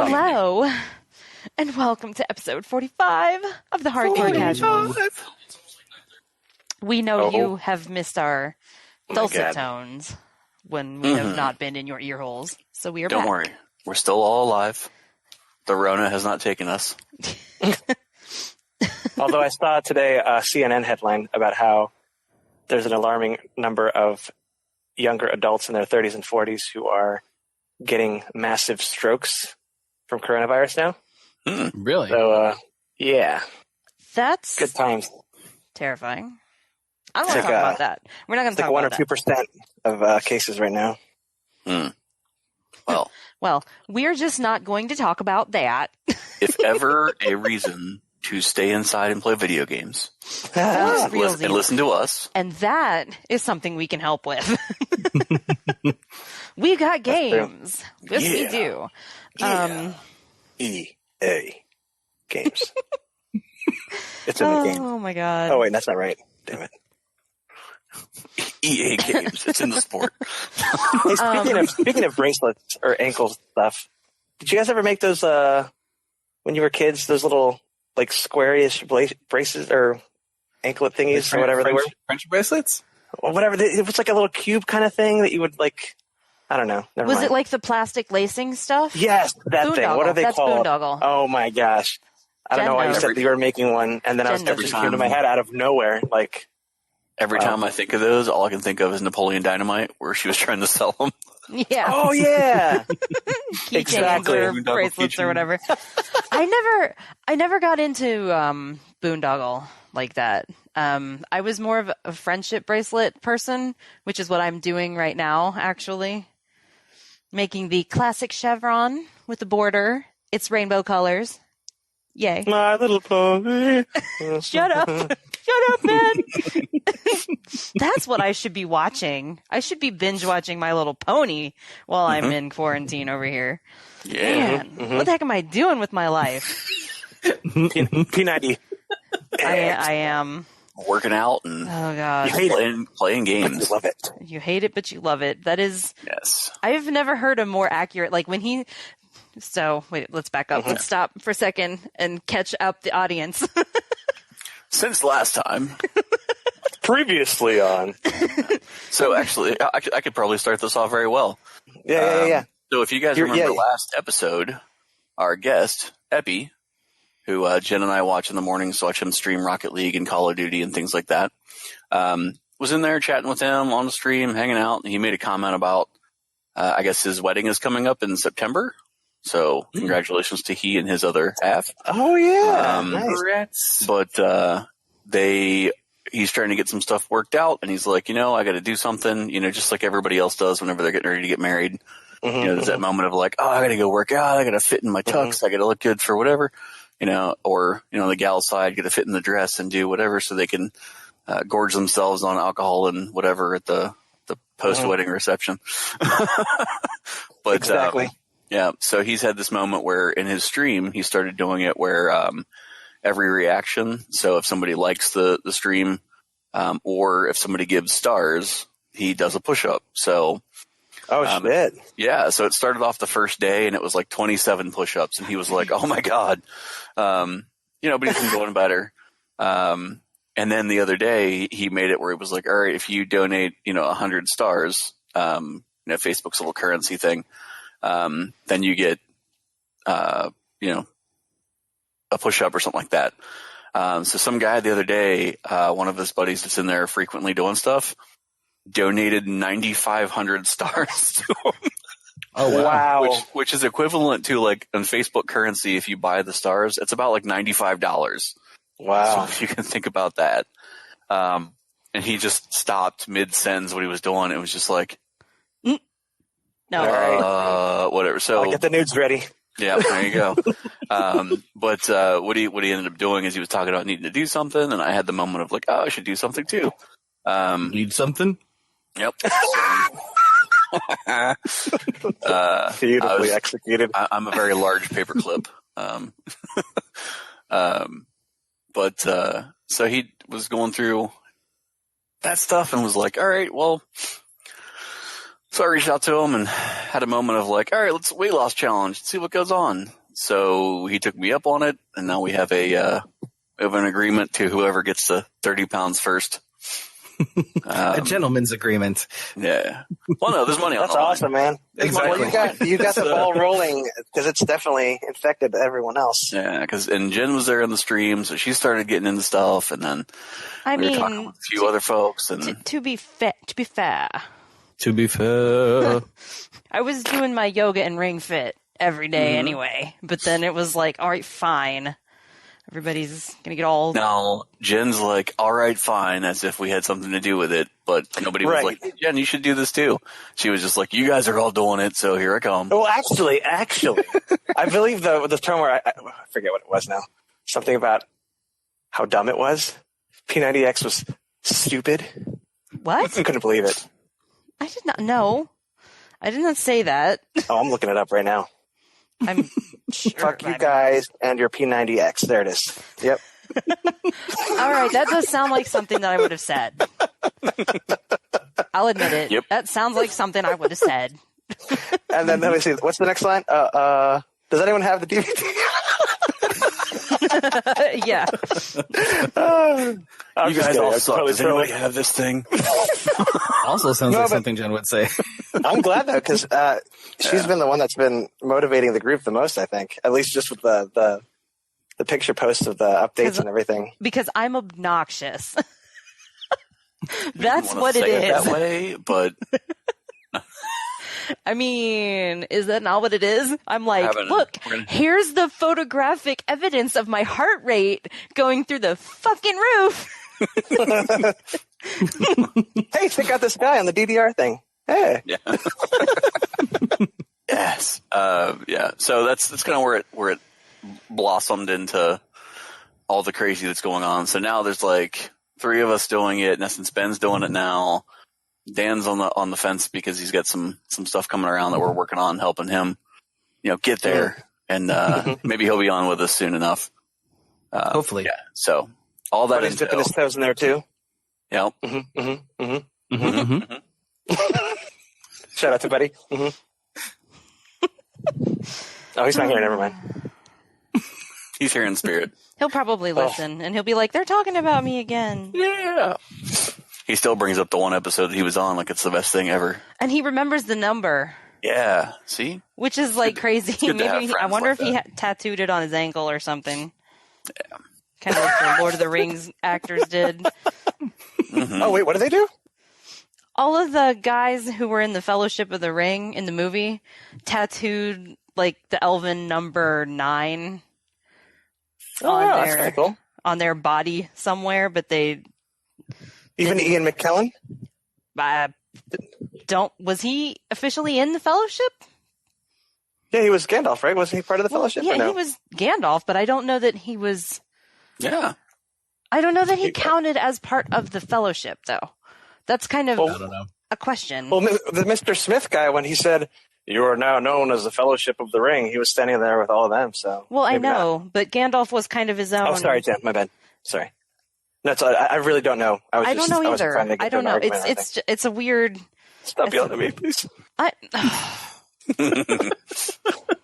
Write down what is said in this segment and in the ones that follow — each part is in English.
Hello, and welcome to episode 45 of the Hardcore Casuals. We know you have missed our dulcet tones when we have not been in your ear holes, so we are back. Don't worry, we're still all alive. The Rona has not taken us. Although I saw today a CNN headline about how there's an alarming number of younger adults in their 30s and 40s who are getting massive strokes from coronavirus now. Really? So, yeah. That's good times. Terrifying. I don't want to talk about that. We're not going to talk about that. It's like 1 or 2% of cases right now. Well, we're just not going to talk about that. If ever a reason to stay inside and play video games, and listen to us. And that is something we can help with. We got games. Yes, we do. EA games. It's in the game. Oh my god. Oh wait, that's not right. Damn it. EA games. It's in the sport. Hey, speaking of bracelets or ankle stuff, did you guys ever make those when you were kids? Those little like square-ish braces or anklet thingies or whatever they were. French bracelets? Or whatever. It was like a little cube kind of thing that you would like. I don't know. Never mind. It like the plastic lacing stuff? Yes, that thing. What are they called? Boondoggle. Oh my gosh. I don't know why you said that you were making one, and then I was just came to my head out of nowhere. Like every time I think of those, all I can think of is Napoleon Dynamite, where she was trying to sell them. Yeah. Oh yeah. Exactly. Or bracelets or whatever. I never got into boondoggle like that. I was more of a friendship bracelet person, which is what I'm doing right now, actually. Making the classic chevron with the border. It's rainbow colors. Yay. My little pony. Shut up. Shut up, man. That's what I should be watching. I should be binge watching My Little Pony while I'm in quarantine over here. Yeah. Man, what the heck am I doing with my life? P90. I am working out and playing games. You love it. You hate it, but you love it. That is. Yes. I've never heard a more accurate. Like when he. So wait, let's back up. Let's stop for a second and catch up the audience. Since last time. Previously on. So actually, I could probably start this off very well. Yeah. So if you guys remember last episode, our guest, Epi, who Jen and I watch in the mornings, watch him stream Rocket League and Call of Duty and things like that, was in there chatting with him on the stream, hanging out, and he made a comment about, I guess his wedding is coming up in September. So congratulations to he and his other half. Oh yeah, nice. But he's trying to get some stuff worked out, and he's like, I got to do something, just like everybody else does whenever they're getting ready to get married. There's that moment of like, oh, I got to go work out, I got to fit in my tux, I got to look good for whatever, or the gal side got to fit in the dress and do whatever so they can gorge themselves on alcohol and whatever at the post-wedding reception. But exactly. Yeah, so he's had this moment where in his stream, he started doing it where every reaction, so if somebody likes the stream or if somebody gives stars, he does a push-up. So, shit. Yeah, so it started off the first day, and it was like 27 push-ups, and he was like, oh my God. But he's been doing better. And then the other day, he made it where he was like, all right, if you donate, 100 stars, Facebook's little currency thing, then you get, a push-up or something like that. So some guy the other day, one of his buddies that's in there frequently doing stuff, donated 9,500 stars to him. Oh, wow. Which is equivalent to, like, on Facebook currency, if you buy the stars, it's about like $95. Wow. So if you can think about that. And he just stopped mid-sentence what he was doing. It was just like, no. All right. Whatever. So I'll get the nudes ready. Yeah, there you go. But what he ended up doing is he was talking about needing to do something, and I had the moment of like, oh, I should do something too. Need something? Yep. Beautifully executed. I'm a very large paperclip. But so he was going through that stuff and was like, all right, well, so I reached out to him and had a moment of like, all right, let's weight loss challenge, see what goes on. So he took me up on it, and now we have an agreement to whoever gets to 30 pounds first. A gentleman's agreement. Yeah. Well, no, there's money on That's the line. awesome, man. Exactly. Well, you got the ball rolling because it's definitely infected everyone else. Yeah, and Jen was there on the stream, so she started getting into stuff, and then we were talking with a few other folks. And to be fair, I was doing my yoga and ring fit every day anyway. But then it was like, all right, fine. Everybody's gonna get all. Now Jen's like, all right, fine, as if we had something to do with it, but nobody was like, hey, Jen, you should do this too. She was just like, you guys are all doing it, so here I come. Well, actually, I believe the term where I forget what it was now. Something about how dumb it was. P90X was stupid. What? I couldn't believe it. I did not know. I did not say that. Oh, I'm looking it up right now. I'm sure. Fuck you guys and your P90X. There it is. Yep. All right, that does sound like something that I would have said. I'll admit it. Yep. That sounds like something I would have said. And then let me see. What's the next line? Does anyone have the DVD? Yeah. You guys all suck. Totally Does anybody have this thing? also sounds like something Jen would say. I'm glad though, because she's been the one that's been motivating the group the most. I think, at least just with the picture posts of the updates and everything. Because I'm obnoxious. That's what it say is. That way, but I mean, is that not what it is? I'm like, look, here's the photographic evidence of my heart rate going through the fucking roof. Hey, check out this guy on the DDR thing. Hey. Yeah. Yes. Yeah. So that's kind of where it blossomed into all the crazy that's going on. So now there's like 3 of us doing it. In essence, Ben's doing it now. Dan's on the fence because he's got some stuff coming around that we're working on, helping him, get there, and maybe he'll be on with us soon enough. Hopefully, yeah. So all that he's dipping his toes in there too. Yep. Shout out to Buddy. Oh, he's not here. Never mind. He's here in spirit. He'll probably listen, and he'll be like, "They're talking about me again." Yeah. He still brings up the one episode that he was on like it's the best thing ever. And he remembers the number. Yeah, see? Which is like crazy. Maybe I wonder if he tattooed it on his ankle or something. Yeah. Kind of like the Lord of the Rings actors did. Oh, wait, what do they do? All of the guys who were in the Fellowship of the Ring in the movie tattooed like the elven number 9 that's kind of cool. On their body somewhere, but they... Even Ian McKellen? Was he officially in the Fellowship? Yeah, he was Gandalf, right? Wasn't he part of the Fellowship? Yeah, he was Gandalf, but I don't know that he was... Yeah. I don't know that he counted as part of the Fellowship, though. That's kind of I don't know. a question. Well, the Mr. Smith guy, when he said, "You are now known as the Fellowship of the Ring," he was standing there with all of them, so... Well, I know, but Gandalf was kind of his own... Oh, sorry, Jen, my bad. Sorry. No, I really don't know. I don't know either. I don't know. It's a weird... Stop yelling at me, please.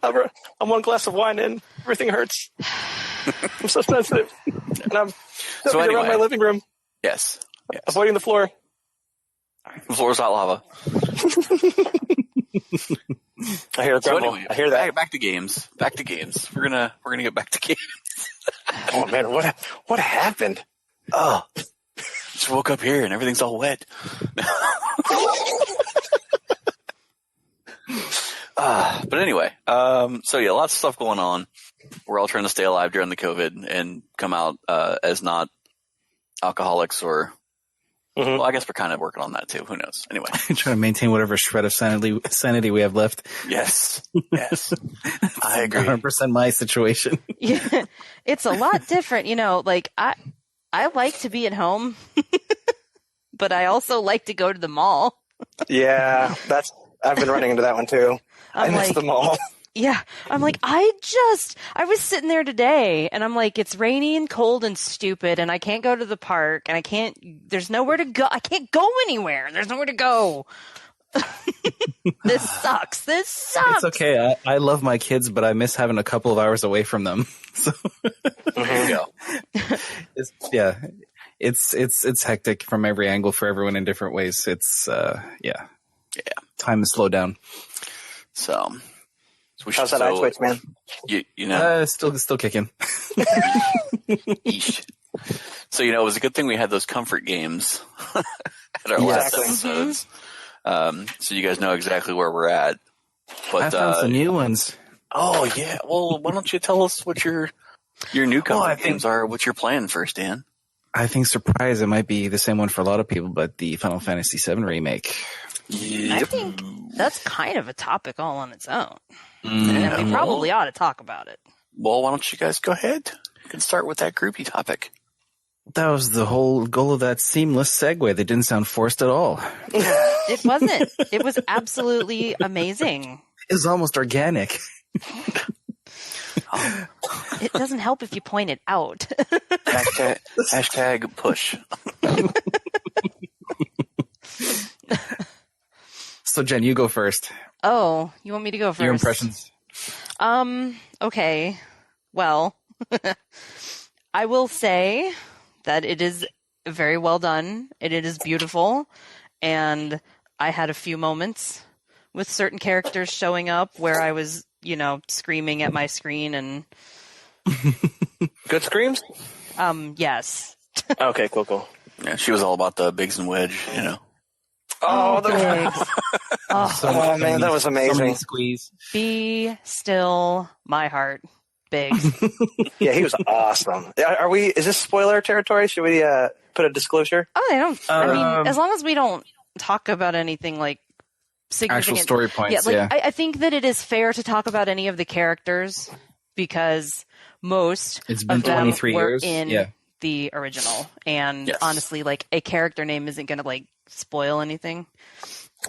I'm one glass of wine in. Everything hurts. I'm so sensitive. And I'm around my living room. Yes. Avoiding the floor. The floor's hot lava. I hear the grumble. Anyway, I hear that. Back to games. We're gonna get back to games. Oh man, what happened? Oh, just woke up here and everything's all wet. But anyway, so yeah, lots of stuff going on. We're all trying to stay alive during the COVID and come out as not alcoholics or. Well, I guess we're kind of working on that too. Who knows? Anyway, trying to maintain whatever shred of sanity we have left. Yes, I agree. 100% my situation. Yeah, it's a lot different, Like I like to be at home, but I also like to go to the mall. Yeah, I've been running into that one too. I miss the mall. Yeah, I'm like, I was sitting there today, and I'm like, it's rainy and cold and stupid, and I can't go to the park, and there's nowhere to go. I can't go anywhere. There's nowhere to go. This sucks. This sucks. It's okay. I love my kids, but I miss having a couple of hours away from them. So There you go. It's hectic from every angle for everyone in different ways. It's time to slow down. So how's that eye twitch, man? You know, still kicking. Eesh. So it was a good thing we had those comfort games at our last episodes. So you guys know exactly where we're at. But I found some new ones. Oh yeah. Well, why don't you tell us what your new comfort games are? What you're playing first, Dan? I think surprise, it might be the same one for a lot of people, but the Final Fantasy VII remake. I think that's kind of a topic all on its own. Yeah, and we probably ought to talk about it. Well, why don't you guys go ahead? You can start with that groupie topic. That was the whole goal of that seamless segue. They didn't sound forced at all. It wasn't. It was absolutely amazing. It was almost organic. It doesn't help if you point it out. Hashtag push. So, Jen, you go first. Oh, you want me to go first? Your impressions. Okay. Well, I will say that it is very well done. It is beautiful. And I had a few moments with certain characters showing up where I was, screaming at my screen and... Good screams? Yes. Okay, cool. Yeah, she was all about the Biggs and Wedge, Oh, the Biggs. Oh man, that was amazing. Squeeze. Be still my heart, Biggs. Yeah, he was awesome. Is this spoiler territory? Should we put a disclosure? Oh, I don't. I mean, as long as we don't talk about anything like significant Actual story points. I think that it is fair to talk about any of the characters because most It's been of them 23 were years. in the original, and honestly, a character name isn't going to spoil anything.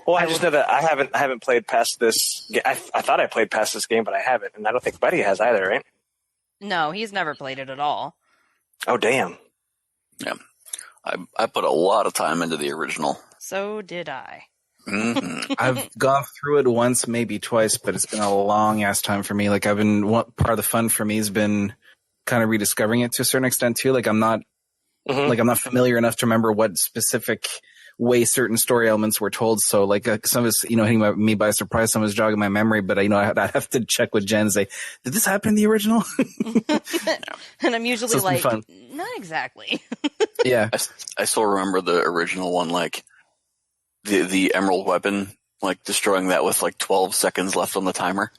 Well, I just know that I haven't played past this. I thought I played past this game, but I haven't, and I don't think Buddy has either, right? No, he's never played it at all. Oh, damn. Yeah. I put a lot of time into the original. So did I. Mm-hmm. I've gone through it once, maybe twice, but it's been a long ass time for me. Part of the fun for me has been kind of rediscovering it to a certain extent too. I'm not familiar enough to remember what specific way certain story elements were told. So some of it's, hitting me by surprise, some of it's jogging my memory, but I have to check with Jen and say, did this happen in the original? And I'm usually fun. not exactly. Yeah. I still remember the original one, the emerald weapon, destroying that with 12 seconds left on the timer.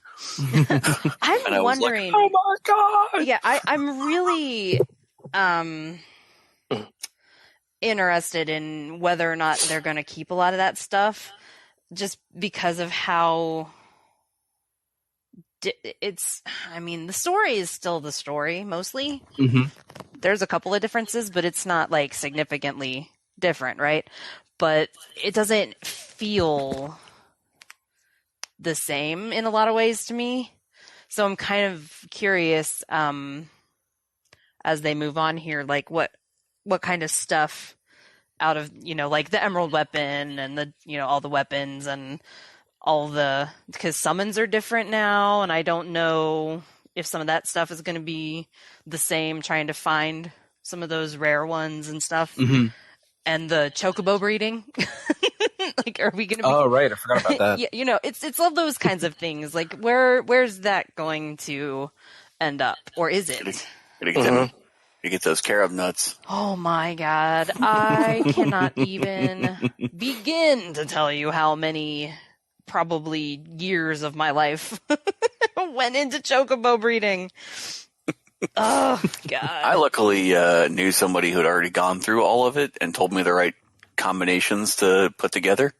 I'm wondering. Oh my god! Yeah, I'm really interested in whether or not they're going to keep a lot of that stuff, just because of how it's. I mean, the story is still the story mostly. Mm-hmm. There's a couple of differences, but it's not significantly different, right? But it doesn't feel the same in a lot of ways to me. So I'm kind of curious as they move on here, what kind of stuff out of, the emerald weapon and the, all the weapons and all because summons are different now. And I don't know if some of that stuff is going to be the same, trying to find some of those rare ones and stuff. Mm-hmm. And the chocobo breeding. Are we going to be... Oh, right. I forgot about that. Yeah, it's all those kinds of things. Where's that going to end up? Or is it? You get those carob nuts. Oh my god. I cannot even begin to tell you how many probably years of my life went into chocobo breeding. Oh, God. I luckily knew somebody who had already gone through all of it and told me the right combinations to put together.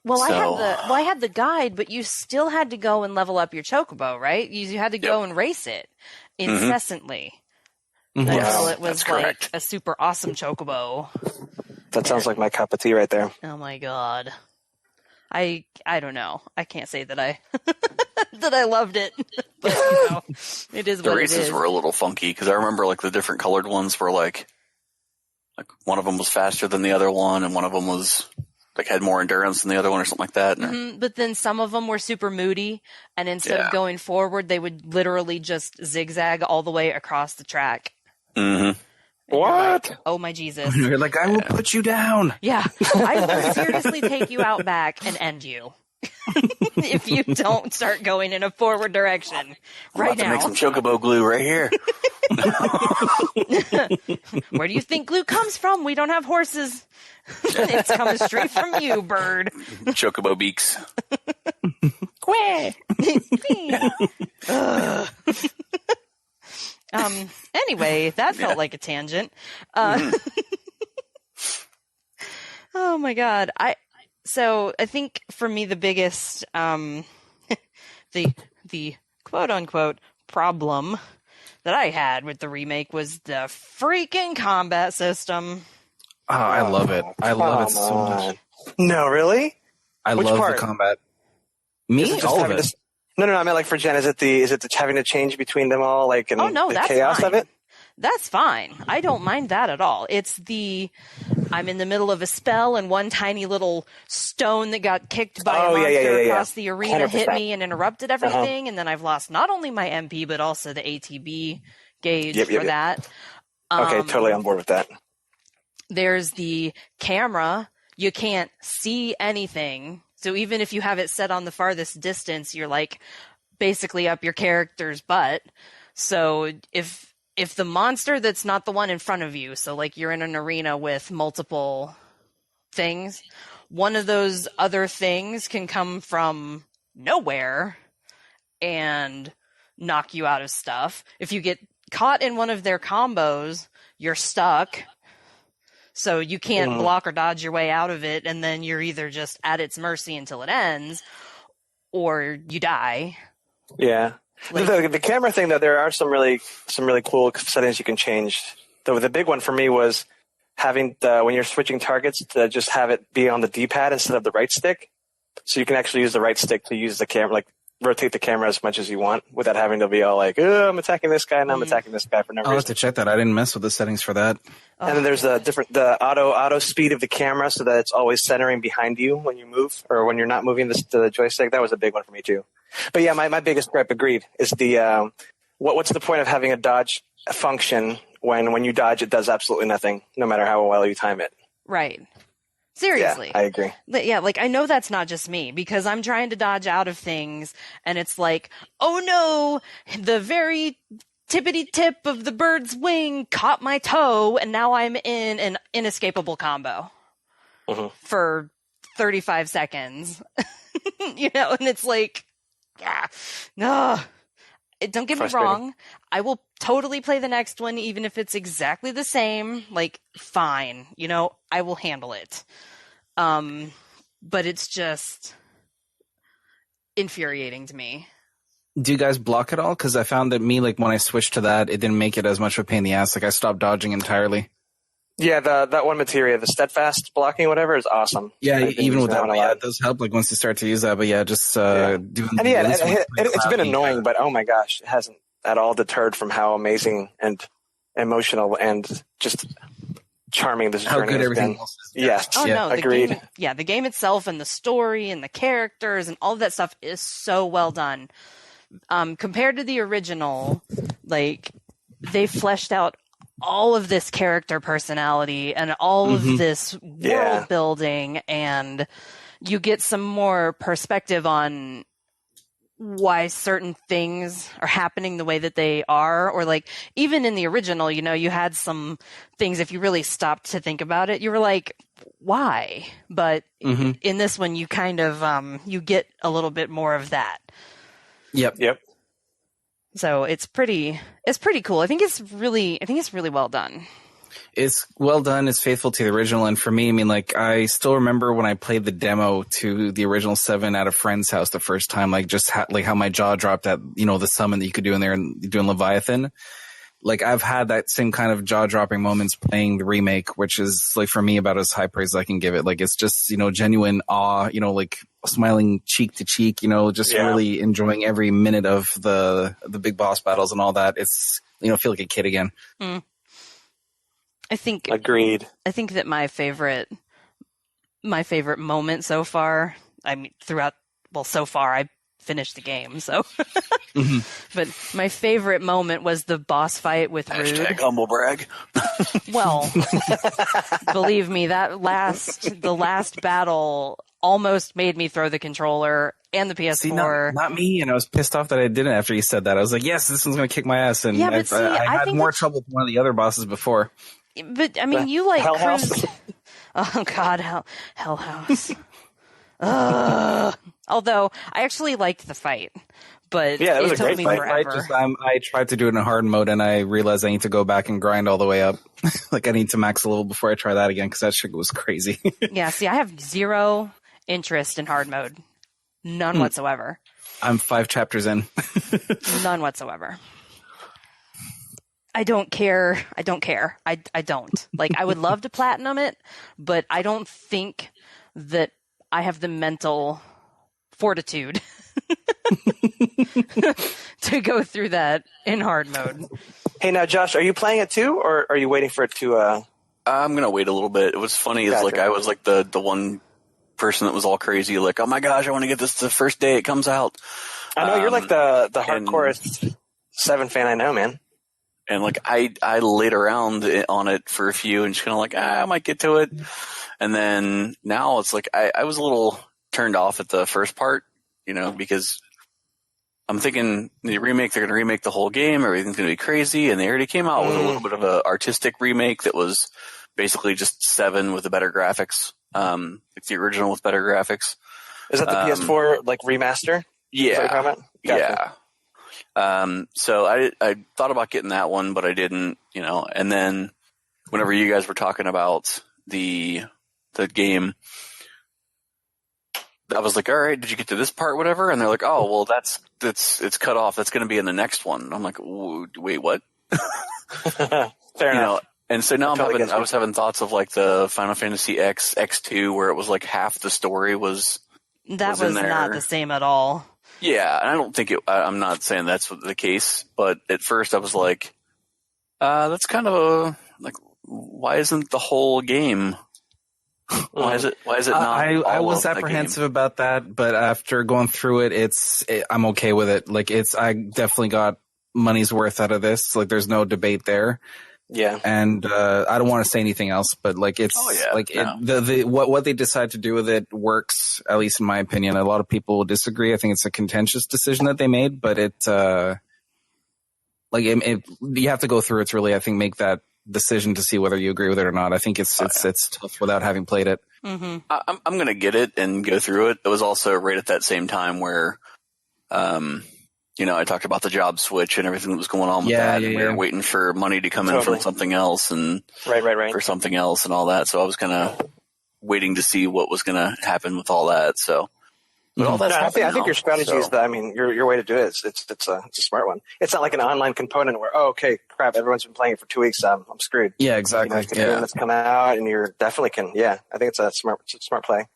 Well, I had the guide, but you still had to go and level up your chocobo, right? You had to go and race it incessantly until it was a super awesome chocobo. That sounds like my cup of tea right there. Oh my god. I don't know. I can't say that I that I loved it, but it is what it is. The races were a little funky because I remember the different colored ones were like one of them was faster than the other one, and one of them was like had more endurance than the other one or something like that. But then some of them were super moody, and instead of going forward, they would literally just zigzag all the way across the track. Mm-hmm. What? Like, oh my Jesus. You're like, I will put you down. Yeah. I will seriously take you out back and end you. If you don't start going in a forward direction right now. I'm about to make some Chocobo glue right here. Where do you think glue comes from? We don't have horses. It's coming straight from you, bird. Chocobo beaks. Quack. Anyway, that felt like a tangent. Oh my God. So I think for me the biggest the quote unquote problem that I had with the remake was the freaking combat system. Oh, I love it. I love it so much. No, really? Which love part? The combat. Me? All of it. No, I mean like for Jen, is it the having to change between them all, like, and the that's chaos fine. of it? That's fine. I don't mind that at all. It's I'm in the middle of a spell and one tiny little stone that got kicked by a monster across the arena 100%. hit me and interrupted everything. And then I've lost not only my MP, but also the ATB gauge for that. Okay, totally on board with that. There's the camera. You can't see anything. So even if you have it set on the farthest distance, you're like basically up your character's butt. So if the monster that's not the one in front of you, so like you're in an arena with multiple things, one of those other things can come from nowhere and knock you out of stuff. If you get caught in one of their combos, you're stuck. So you can't block or dodge your way out of it, and then you're either just at its mercy until it ends, or you die. Yeah. Like, the camera thing, though, there are some really cool settings you can change. The big one for me was having when you're switching targets to just have it be on the D-pad instead of the right stick, so you can actually use the right stick to use the camera, like rotate the camera as much as you want without having to be all like, oh, I'm attacking this guy and I'm attacking this guy for no reason. I'll have to check that. I didn't mess with the settings for that. And then there's the auto speed of the camera, so that it's always centering behind you when you move or when you're not moving the joystick. That was a big one for me too. But yeah, my biggest gripe, agreed, is the what's the point of having a dodge function when you dodge it does absolutely nothing, no matter how well you time it. Right. Seriously. Yeah, I agree. Yeah, like I know that's not just me, because I'm trying to dodge out of things and it's like, oh no, the very tippity tip of the bird's wing caught my toe and now I'm in an inescapable combo for 35 seconds. And it's like, no. Don't get me wrong. I will totally play the next one, even if it's exactly the same. Like, fine. I will handle it. But it's just infuriating to me. Do you guys block at all? Because I found that when I switched to that, it didn't make it as much of a pain in the ass. Like, I stopped dodging entirely. Yeah, that one materia, the steadfast blocking, whatever, is awesome. Yeah, even with that one, it does help. Like once you start to use that, but just doing. And it's been annoying, but oh my gosh, it hasn't at all deterred from how amazing and emotional and just charming this journey has been. Yes, agreed. The game itself and the story and the characters and all of that stuff is so well done. Compared to the original, like they fleshed out all of this character personality and all of this world building, and you get some more perspective on why certain things are happening the way that they are. Or like even in the original, you had some things, if you really stopped to think about it, you were like, why? But in this one, you kind of you get a little bit more of that. Yep. So it's pretty cool. I think it's really well done. It's well done. It's faithful to the original. And for me, I still remember when I played the demo to the original 7 at a friend's house the first time, how my jaw dropped at, the summon that you could do in there and doing Leviathan. Like I've had that same kind of jaw dropping moments playing the remake, which is like for me about as high praise I can give it. Like it's just, genuine awe, like smiling cheek to cheek, really enjoying every minute of the big boss battles and all that. It's, feel like a kid again. I think agreed. I think that my favorite my favorite moment so far. I mean, so far I finished the game, so. But my favorite moment was the boss fight with Rude. Hashtag humble brag. Well, believe me, the last battle almost made me throw the controller and the PS4. See, not me, and I was pissed off that I didn't after you said that. I was like, yes, this one's going to kick my ass, and Yeah, but I had more trouble with one of the other bosses before. But, I mean, you like Hell cruised... House? Oh, God, Hell House. Although, I actually liked the fight, but Yeah, it was it a took great me fight. forever. I tried to do it in a hard mode, and I realized I need to go back and grind all the way up. Like, I need to max a level before I try that again, because that shit was crazy. Yeah, see, I have zero interest in hard mode. None whatsoever. I'm 5 chapters in. None whatsoever. I don't care. I don't. Like, I would love to platinum it, but I don't think that I have the mental fortitude to go through that in hard mode. Hey, now, Josh, are you playing it too, or are you waiting for it to... I'm going to wait a little bit. It was funny. It's like I was like the one person that was all crazy, like, oh my gosh, I want to get this the first day it comes out. I know, you're like the hardcore 7 fan I know, man. And like I laid around on it for a few and just kind of like, I might get to it. And then now it's like I was a little turned off at the first part, because I'm thinking they're going to remake the whole game. Everything's going to be crazy. And they already came out with a little bit of an artistic remake that was basically just 7 with the better graphics, like the original with better graphics. Is that the PS4 like remaster? Yeah. Gotcha. Yeah. So I thought about getting that one, but I didn't, and then whenever you guys were talking about the game, I was like, all right, did you get to this part, whatever? And they're like, oh, well, it's cut off. That's going to be in the next one. I'm like, wait, what? Fair enough. And so now I was having thoughts of like the Final Fantasy X2, where it was like half the story was That was was not the same at all. Yeah, and I don't think I'm not saying that's the case, but at first I was like, that's kind of like, why isn't the whole game? Why is it not? I was apprehensive about that, but after going through it, I'm okay with it. Like I definitely got money's worth out of this. Like there's no debate there. Yeah, and I don't want to say anything else, but like what they decide to do with it works, at least in my opinion. A lot of people will disagree. I think it's a contentious decision that they made, but you have to go through it to really, I think, make that decision to see whether you agree with it or not. I think it's tough without having played it. Mm-hmm. I'm gonna get it and go through it. It was also right at that same time where, I talked about the job switch and everything that was going on with that. And we were waiting for money to come in from something else and right for something else and all that. So I was kind of waiting to see what was going to happen with all that. So, but all that's I think your strategy is that, your way to do it. It's a smart one. It's not like an online component where, okay, crap, everyone's been playing it for 2 weeks. I'm screwed. Yeah, exactly. It's come out and you're definitely can. Yeah, I think it's a smart play.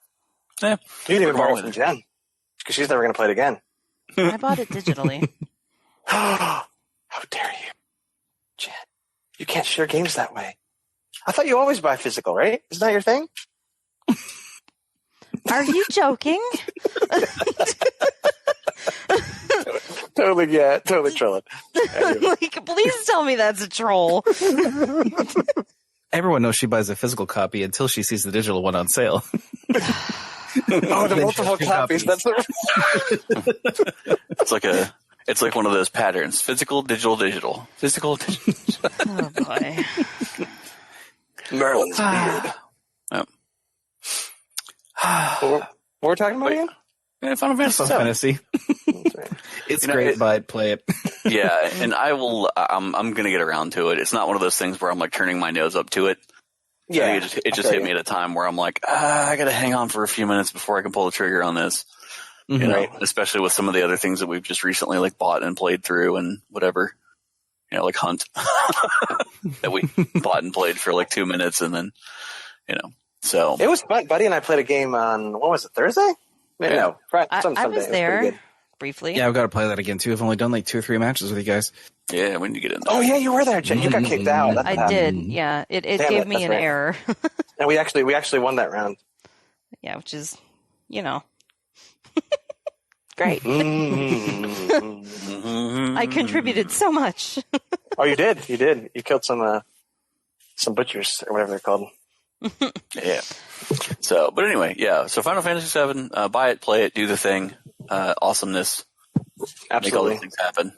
Yeah. You can even borrow from Jen because she's never going to play it again. I bought it digitally. How dare you, Jen? You can't share games that way. I thought you always buy physical, right? Isn't that your thing? Are you joking? Totally trolling. Like, please tell me that's a troll. Everyone knows she buys a physical copy until she sees the digital one on sale. Oh, the multiple copies. That's It's like one of those patterns: physical, digital, physical, digital. Oh boy. Merlin's beard. What we're talking about again? Yeah, Final Fantasy. It's great, but play it. Yeah, and I will. I'm going to get around to it. It's not one of those things where I'm like turning my nose up to it. Yeah, it just hit me at a time where I'm like, I got to hang on for a few minutes before I can pull the trigger on this. Mm-hmm. Especially with some of the other things that we've just recently like bought and played through and whatever. Like Hunt that we bought and played for like 2 minutes and then, so it was fun. Buddy and I played a game on what was it, Thursday? Maybe no, Friday. I was there briefly. Yeah, I've got to play that again too. I've only done like 2 or 3 matches with you guys. Yeah, we need to get in there. Oh yeah, you were there, Jen. You got kicked out. I did. Yeah, it gave me an error. And we actually won that round. Yeah, which is, great. I contributed so much. Oh, you did. You killed some butchers or whatever they're called. Yeah. So, but anyway, yeah. So Final Fantasy VII, buy it, play it, do the thing, awesomeness, Absolutely. make all these things happen.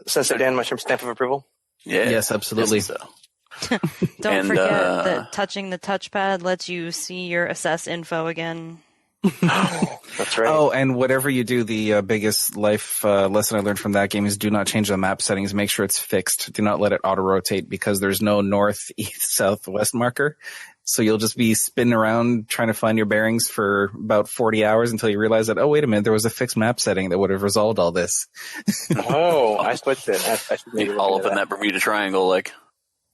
Sensei Dan, mushroom stamp of approval. Yeah. Yes, absolutely. So. Don't forget that touching the touchpad lets you see your assess info again. That's right. Oh, and whatever you do, the biggest life lesson I learned from that game is do not change the map settings. Make sure it's fixed. Do not let it auto-rotate because there's no north, east, south, west marker. So you'll just be spinning around trying to find your bearings for about 40 hours until you realize that, oh, wait a minute, there was a fixed map setting that would have resolved all this. I switched it. I should maybe all up in that Bermuda Triangle, like.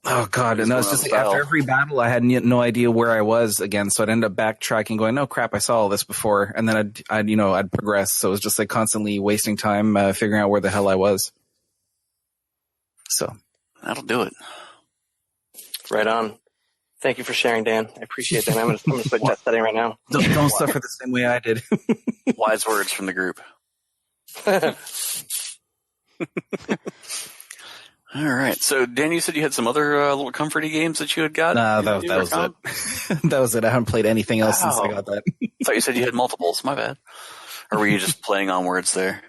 Oh, God. And it's just like after every battle, I had no idea where I was again. So I'd end up backtracking going, no, crap, I saw all this before. And then I'd progress. So it was just like constantly wasting time figuring out where the hell I was. So. That'll do it. Right on. Thank you for sharing, Dan. I appreciate that. I'm going to put that setting right now. Don't suffer the same way I did. Wise words from the group. All right. So, Dan, you said you had some other little comforty games that you had got? No, that was it. That was it. I haven't played anything else since I got that. I thought you said you had multiples. My bad. Or were you just playing on words there?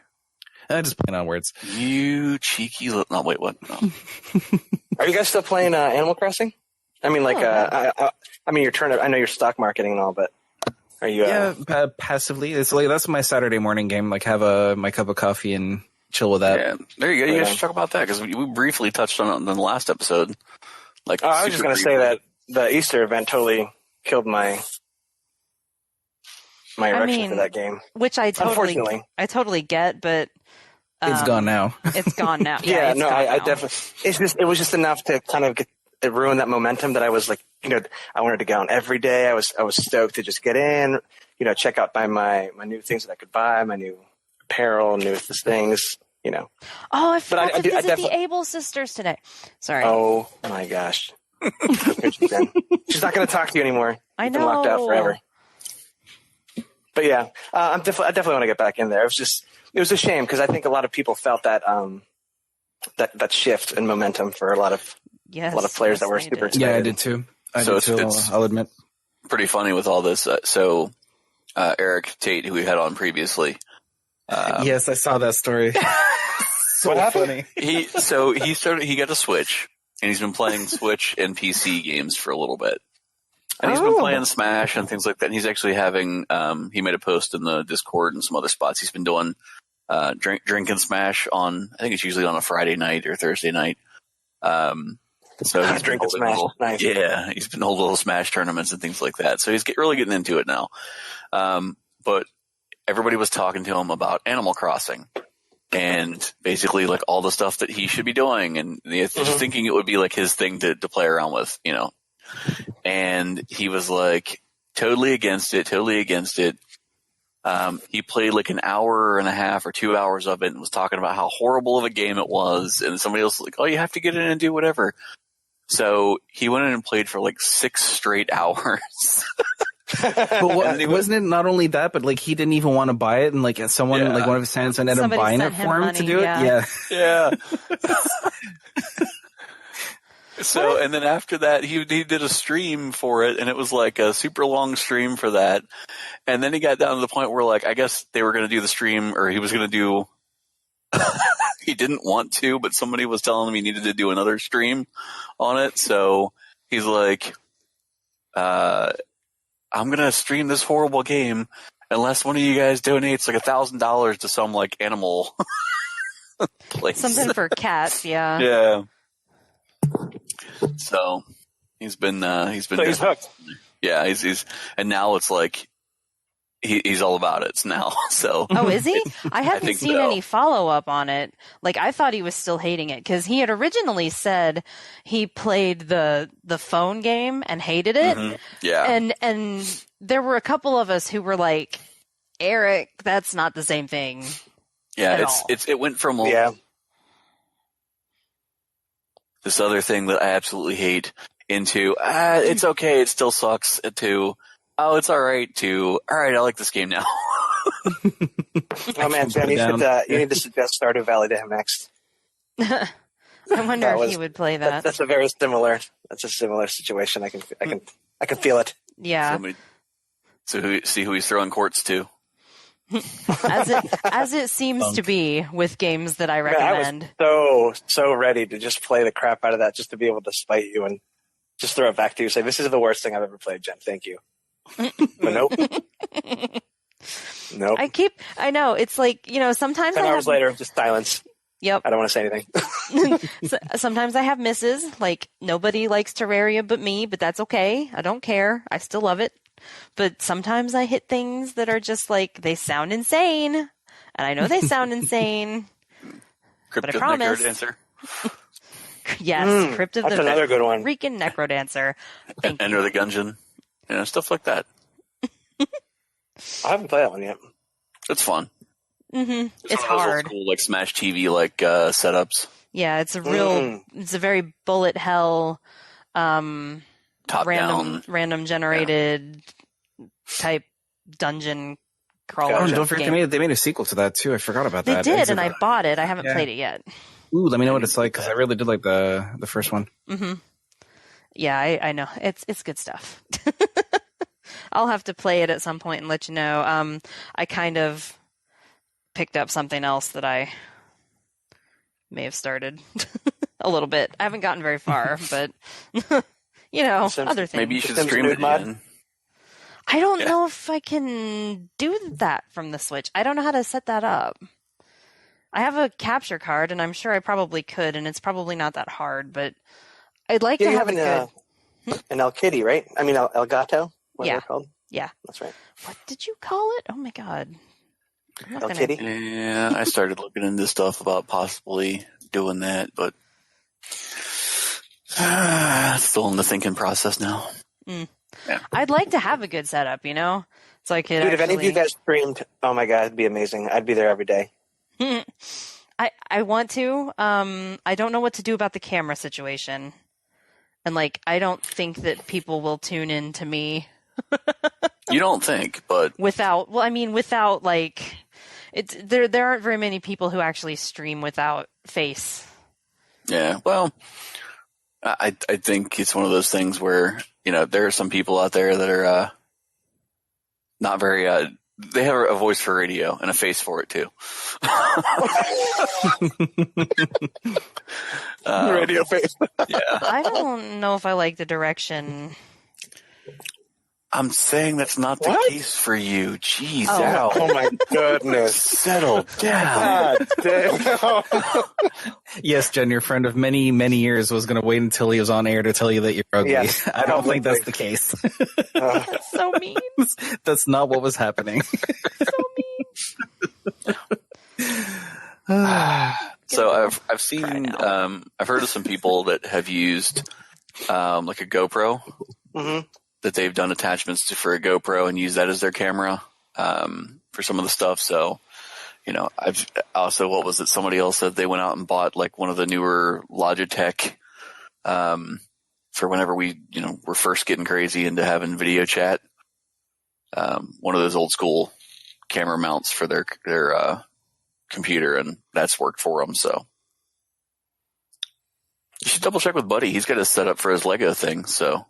Just playing on words. You cheeky little... No, wait, what? No. Are you guys still playing Animal Crossing? I mean, I know you're stock marketing and all, but are you... passively. It's like, that's my Saturday morning game. Like, have my cup of coffee and chill with that. Yeah, there you go. You guys should talk about that because we briefly touched on it in the last episode. Like, I was just going to say that the Easter event totally killed my erection for that game, which I totally get, but it's gone now. It's gone now. Yeah, no, I definitely. It was just enough to kind of ruin that momentum that I was like, I wanted to get on every day. I was stoked to just get in, check out my new things that I could buy, my new apparel, new things, Oh, I forgot to visit the Able sisters today. Sorry. Oh my gosh. She's not going to talk to you anymore. I know. You've been locked out forever. But yeah, I definitely want to get back in there. It was a shame because I think a lot of people felt that that shift in momentum for a lot of players that were super excited. Yeah, I did too. I'll admit. Pretty funny with all this. Eric Tate, who we had on previously. Yes, I saw that story. So funny. He got a Switch, and he's been playing Switch and PC games for a little bit. And he's been playing Smash and things like that. And he's actually having, he made a post in the Discord and some other spots. He's been doing, drinking Smash on, I think it's usually on a Friday night or Thursday night. So he's drinking Smash. Nice. Yeah, he's been holding little Smash tournaments and things like that. So he's really getting into it now. But everybody was talking to him about Animal Crossing and basically like all the stuff that he should be doing. And just thinking it would be like his thing to play around with, And he was like totally against it. He played like an hour and a half or 2 hours of it and was talking about how horrible of a game it was. And somebody else was like, oh, you have to get in and do whatever. So he went in and played for like 6 straight hours. But wasn't it not only that, but like he didn't even want to buy it, and like someone, like one of his fans ended up buying it for him to do it. Yeah. So, and then after that, he did a stream for it, and it was like a super long stream for that. And then he got down to the point where, like, I guess they were going to do the stream, or he was going to do. He didn't want to, but somebody was telling him he needed to do another stream on it. So he's like, I'm going to stream this horrible game unless one of you guys donates like $1,000 to some like animal place. Something for cats, yeah. Yeah. So he's been he's hooked. Yeah, he's and now it's like he's all about it now. So is he? I haven't seen any follow up on it. Like I thought he was still hating it because he had originally said he played the phone game and hated it. Mm-hmm. Yeah, and there were a couple of us who were like, Eric, that's not the same thing. Yeah, it went from this other thing that I absolutely hate into it's okay, it still sucks, to oh, it's all right, to, all right, I like this game now. Oh man, Jen, you need to suggest Stardew Valley to him next. I wonder if he would play that. That's a similar situation. I can feel it. Yeah. See who he's throwing courts to. as it seems to be with games that I recommend. Man, I was so ready to just play the crap out of that, just to be able to spite you and just throw it back to you. Say, this is the worst thing I've ever played, Jen. Thank you. But nope. Nope. I know. It's like, sometimes 10 hours later, just silence. Yep. I don't want to say anything. Sometimes I have misses. Like, nobody likes Terraria but me, but that's okay. I don't care. I still love it. But sometimes I hit things that are just like, they sound insane. And I know they sound insane. But I promise. Necrodancer. Yes, Crypt of that's the another good one. Freaking Necrodancer. Enter the Gungeon. Stuff like that. I haven't played that one yet. It's fun. Mm-hmm. It's one of those hard. Old school, like Smash TV setups. Yeah, it's it's a very bullet hell, Top down, random generated type dungeon crawler. Oh, and don't forget they made a sequel to that too. I forgot about that. They did, and I bought it. I haven't played it yet. Ooh, let me know what it's like, because I really did like the first one. Mm-hmm. Yeah, I know. It's good stuff. I'll have to play it at some point and let you know. I kind of picked up something else that I may have started a little bit. I haven't gotten very far, but other things. Maybe you should stream it again. I don't know if I can do that from the Switch. I don't know how to set that up. I have a capture card, and I'm sure I probably could, and it's probably not that hard, but I'd like to have an El Kitty, right? I mean, El Gato? What are they called? Yeah. That's right. What did you call it? Oh, my God. El Kitty? Yeah, I started looking into stuff about possibly doing that, but still in the thinking process now. Yeah. I'd like to have a good setup, so I could. Dude, if any of you guys streamed, oh my God, it'd be amazing. I'd be there every day. I want to. I don't know what to do about the camera situation, and I don't think that people will tune in to me. You don't think, but without it's there aren't very many people who actually stream without face. Yeah, well, I think it's one of those things where there are some people out there that are not very. They have a voice for radio and a face for it too. Radio face. Yeah. I don't know if I like the direction. I'm saying that's not the case for you. Jeez, oh my goodness. Settle down. God damn. Yes, Jen, your friend of many, many years was going to wait until he was on air to tell you that you're ugly. Yes, I don't think that's the case. That's so mean. That's not what was happening. So mean. So I've seen I've heard of some people that have used like a GoPro. Mm-hmm. That they've done attachments to for a GoPro and use that as their camera for some of the stuff. So, I've also, what was it? Somebody else said they went out and bought one of the newer Logitech for whenever we, were first getting crazy into having video chat. One of those old school camera mounts for their computer, and that's worked for them. So you should double check with Buddy. He's got a setup for his Lego thing. So.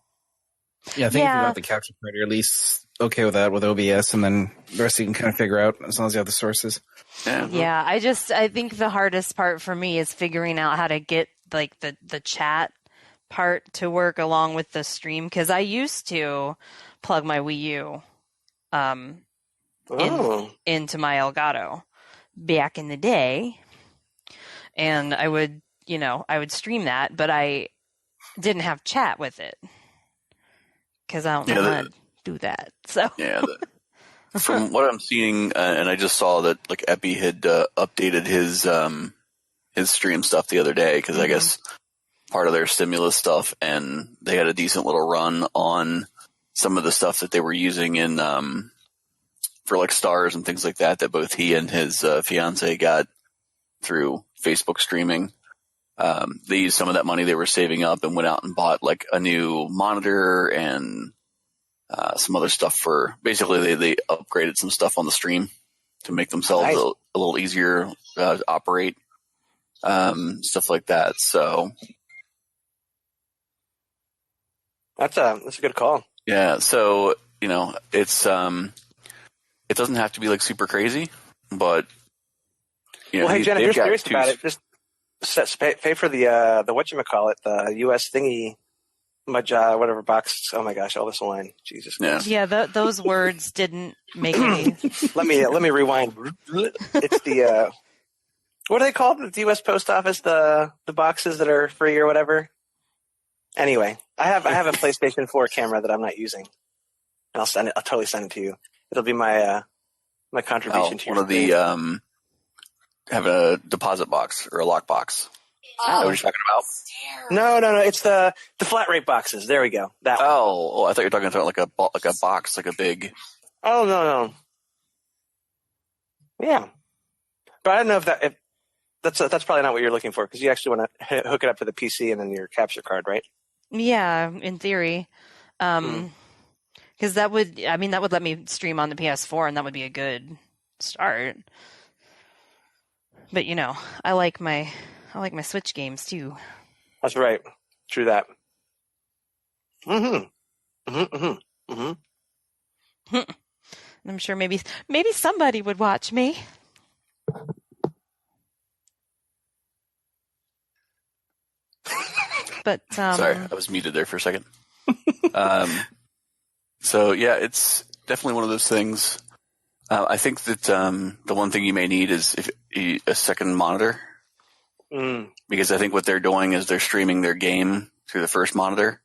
Yeah, I think if you got the capture card, you're at least okay with that with OBS, and then the rest you can kind of figure out as long as you have the sources. Yeah, I think the hardest part for me is figuring out how to get the chat part to work along with the stream, because I used to plug my Wii U into my Elgato back in the day, and I would stream that, but I didn't have chat with it. Because I don't know how to do that. So yeah, from what I'm seeing, and I just saw that Epi had updated his stream stuff the other day because I guess part of their stimulus stuff, and they had a decent little run on some of the stuff that they were using in for stars and things like that both he and his fiance got through Facebook streaming. They used some of that money they were saving up and went out and bought a new monitor and some other stuff for basically they upgraded some stuff on the stream to make themselves Nice. a little easier to operate, stuff like that. So That's a good call. yeah, so it's it doesn't have to be like super crazy, but Well, hey Jen, if you're serious about it, just pay for the whatchamacallit, the US thingy, whatever box. Oh my gosh, all this wine, Jesus Christ. Yeah, those words didn't make any. Let me rewind. It's the what are they called at the U.S. Post Office? The boxes that are free or whatever. Anyway, I have a PlayStation 4 camera that I'm not using, and I'll totally send it to you. It'll be my my contribution to your one of the have a deposit box or a lock box. Is that what you're talking about? No. It's the flat rate boxes. There we go. That one. Oh, I thought you were talking about like a box, like a big. Oh no. Yeah, but I don't know if that's probably not what you're looking for, because you actually want to hook it up to the PC and then your capture card, right? Yeah, in theory. Because that would let me stream on the PS4, and that would be a good start. But I like my Switch games too. That's right. True that. I'm sure maybe somebody would watch me. But Sorry, I was muted there for a second. So yeah, it's definitely one of those things. I think that the one thing you may need is a second monitor, because I think what they're doing is they're streaming their game through the first monitor,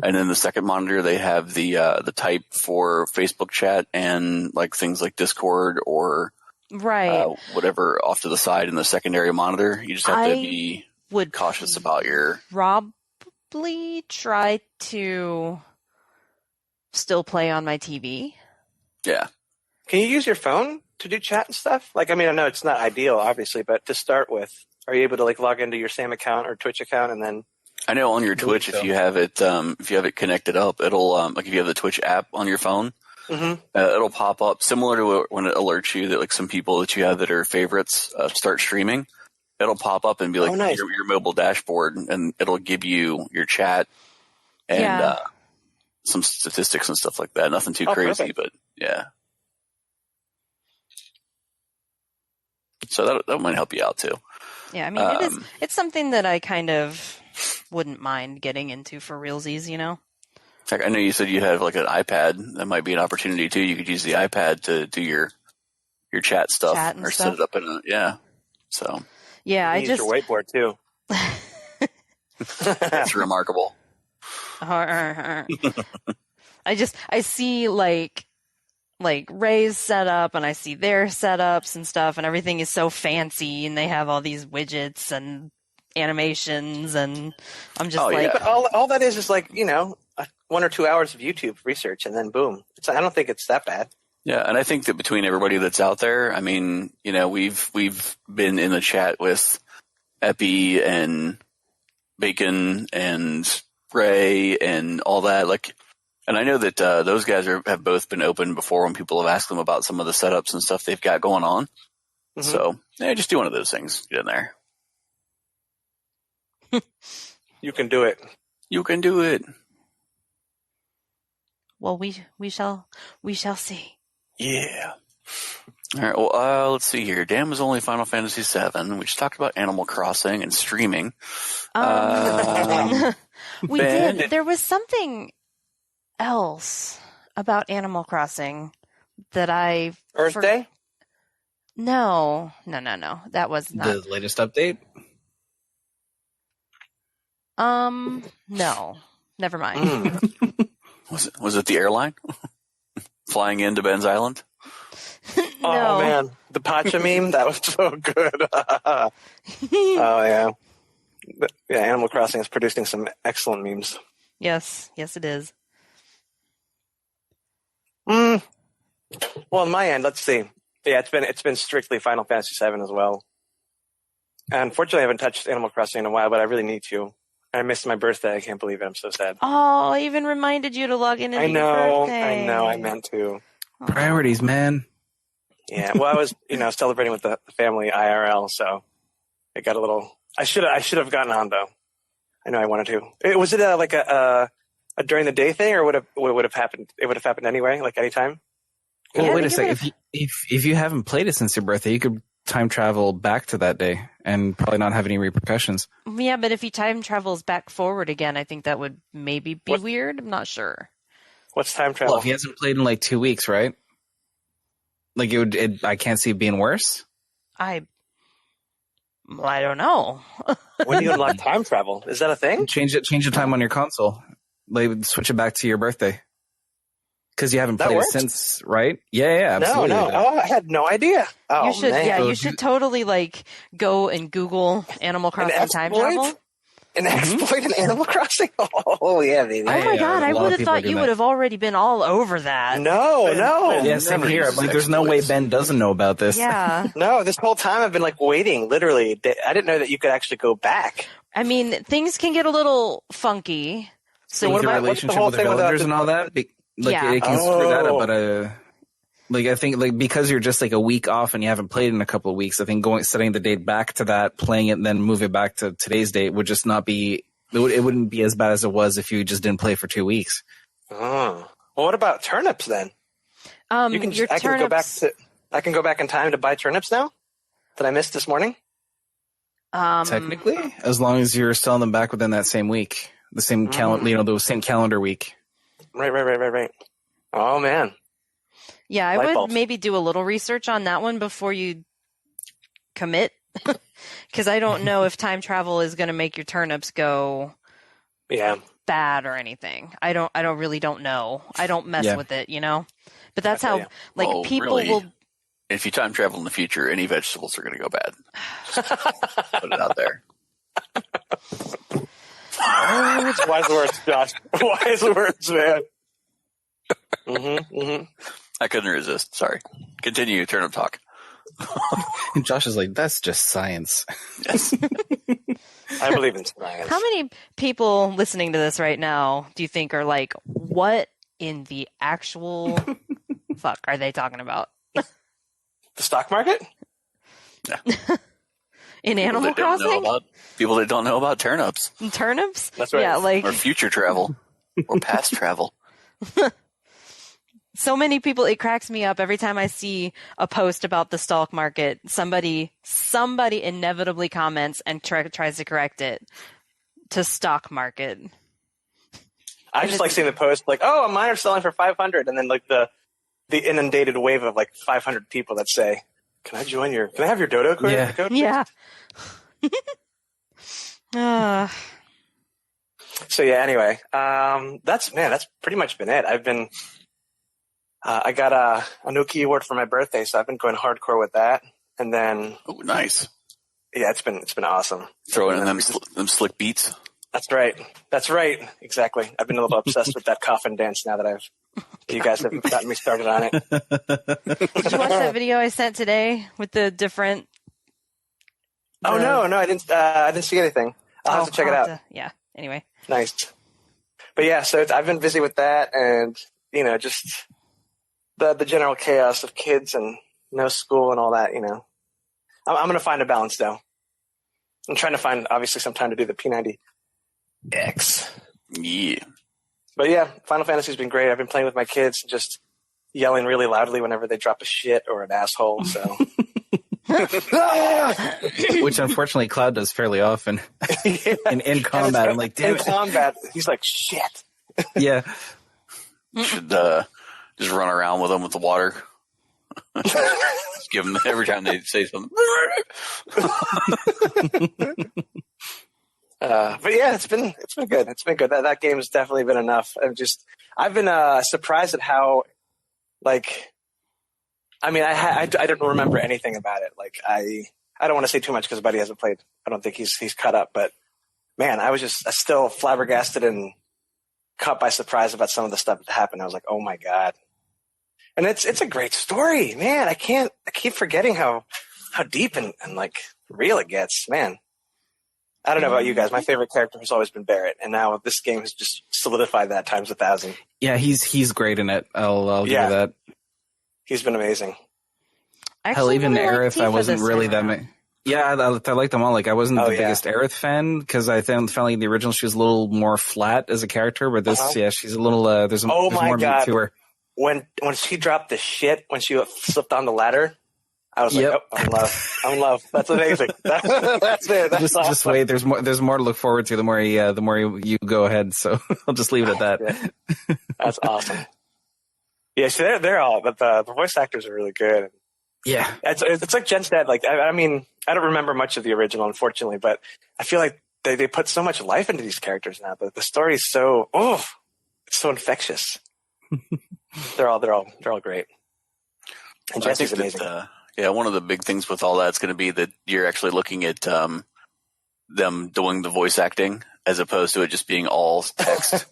and then the second monitor they have the type for Facebook chat and like things like Discord or whatever off to the side in the secondary monitor. You just have to be cautious about your. Probably try to still play on my TV. Yeah. Can you use your phone to do chat and stuff? Like, I mean, I know it's not ideal, obviously, but to start with, are you able to like log into your Sam account or Twitch account and then? I know on your Twitch, if you have it connected up, it'll like if you have the Twitch app on your phone, it'll pop up similar to when it alerts you that like some people that you have that are favorites start streaming. It'll pop up and be like nice. your mobile dashboard, and it'll give you your chat and some statistics and stuff like that. Nothing too crazy, perfect. But yeah. So that might help you out too. Yeah, I mean, it's something that I kind of wouldn't mind getting into for realsies, Like, I know you said you have like an iPad. That might be an opportunity too. You could use the iPad to do your chat stuff set it up in So. Yeah, use your whiteboard too. It's remarkable. I see like Ray's setup, and I see their setups and stuff, and everything is so fancy, and they have all these widgets and animations, and I'm just but all that is like 1 or 2 hours of YouTube research, and then boom. I don't think it's that bad. Yeah, and I think that between everybody that's out there, I mean, we've been in the chat with Epi and Bacon and Ray and all that. Like, and I know that those guys have both been open before when people have asked them about some of the setups and stuff they've got going on. Mm-hmm. So yeah, just do one of those things. Get in there. You can do it. You can do it. Well, we shall see. Yeah. All right. Well, let's see here. Dan was only Final Fantasy VII. We just talked about Animal Crossing and streaming. We did. There was something else about Animal Crossing that I Earth Day? No. That was not the latest update. No. Never mind. Was it the airline flying into Ben's Island? No. Oh man, the Pacha meme, that was so good. Oh yeah. Yeah, Animal Crossing is producing some excellent memes. Yes, it is. Well, on my end, let's see. Yeah, it's been strictly Final Fantasy VII as well. And unfortunately, I haven't touched Animal Crossing in a while, but I really need to. I missed my birthday. I can't believe it. I'm so sad. Oh, I even reminded you to log in. I know. I meant to. Priorities, man. Yeah. Well, I was, celebrating with the family IRL, so it got a little. I should have gotten on though. I know I wanted to. Was it like a during the day thing, or would have happened? It would have happened anyway, like anytime. Well, Yeah, wait a second. If you haven't played it since your birthday, you could time travel back to that day and probably not have any repercussions. Yeah, but if he time travels back forward again, I think that would maybe be weird. I'm not sure. What's time travel? Well, if he hasn't played in like 2 weeks, right? Like I can't see it being worse. I don't know. When do you unlock time travel? Is that a thing? Change the time on your console. Like switch it back to your birthday. Because you haven't played it since, right? Yeah, absolutely. No. Oh, I had no idea. Oh, you should, man. yeah, you should totally like go and Google Animal Crossing time travel. An exploit in Animal Crossing? Oh, yeah, baby. Oh my god, I would have thought you would have already been all over that. No. Yeah, same here. I'm like, there's no way Ben doesn't know about this. Yeah. No, this whole time I've been like waiting, literally. I didn't know that you could actually go back. I mean, things can get a little funky. So what about relationship with the villagers and all that? It can screw that up, but I think because you're just like a week off and you haven't played in a couple of weeks, I think setting the date back to that, playing it, and then move it back to today's date would just not be. It wouldn't be as bad as it was if you just didn't play for 2 weeks. Oh, well, what about turnips then? I can go back in time to buy turnips now that I missed this morning. Technically, as long as you're selling them back within that same week, the same the same calendar week. Right. Oh man. Yeah, I would maybe do a little research on that one before you commit, because I don't know if time travel is going to make your turnips go bad or anything. I don't know. I don't mess with it, But that's how people will. If you time travel in the future, any vegetables are going to go bad. Just put it out there. Wise words, Josh. Wise words, man. I couldn't resist. Sorry. Continue turnip talk. And Josh is like, that's just science. Yes. I believe in science. How many people listening to this right now do you think are like, what in the actual fuck are they talking about? The stock market? Yeah. In Animal Crossing? People that don't know about turnips. Turnips? That's right. Yeah, or future travel. Or past travel. So many people, it cracks me up every time I see a post about the stock market. Somebody inevitably comments and tries to correct it to stock market. I just like seeing the post like, oh, mine are selling for 500, and then like the inundated wave of like 500 people that say, can I have your dodo code? Yeah. Code, yeah. So yeah, anyway, that's pretty much been it. I got a Anuki award for my birthday, so I've been going hardcore with that. And then, nice. Yeah, it's been awesome. Throwing in them slick beats. That's right. Exactly. I've been a little obsessed with that coffin dance now that you guys have gotten me started on it. Did you watch that video I sent today with the different? Oh no, I didn't see anything. I'll have to check it out. Yeah. Anyway. Nice. But yeah, so I've been busy with that, and just the general chaos of kids and no school and all that. I'm going to find a balance though. I'm trying to find obviously some time to do the P90X. Yeah. But yeah, Final Fantasy's been great. I've been playing with my kids, just yelling really loudly whenever they drop a shit or an asshole. So. Which unfortunately Cloud does fairly often in combat. I'm like, damn it. In combat, he's like, shit. Yeah. You should just run around with them with the water. Just give them every time they say something. But yeah, it's been good. It's been good. That game has definitely been enough. I've been surprised at how, like, I mean, I don't remember anything about it. Like, I don't want to say too much because Buddy hasn't played. I don't think he's caught up. But man, I was just still flabbergasted and caught by surprise about some of the stuff that happened. I was like, oh my god! And it's a great story, man. I keep forgetting how deep and like real it gets, man. I don't know about you guys. My favorite character has always been Barrett, and now this game has just solidified that times 1,000. Yeah, he's great in it. I'll give you that. He's been amazing. Hell, even Aerith, I wasn't really that. Yeah, I like them all. Like, I wasn't the biggest Aerith fan because I found like in the original she was a little more flat as a character, but this, she's a little. There's more meat to her. When she dropped the shit when she slipped on the ladder, I was like, oh, I'm in love. That's amazing. That's it. That's awesome. Just wait. There's more to look forward to. The more you go ahead. So I'll just leave it at that. Yeah. That's awesome. Yeah, so they're all, but the voice actors are really good. Yeah, it's like Jen said. Like, I mean, I don't remember much of the original, unfortunately, but I feel like they put so much life into these characters now. The story is it's so infectious. They're all great. And Jesse's amazing. One of the big things with all that's going to be that you're actually looking at them doing the voice acting as opposed to it just being all text.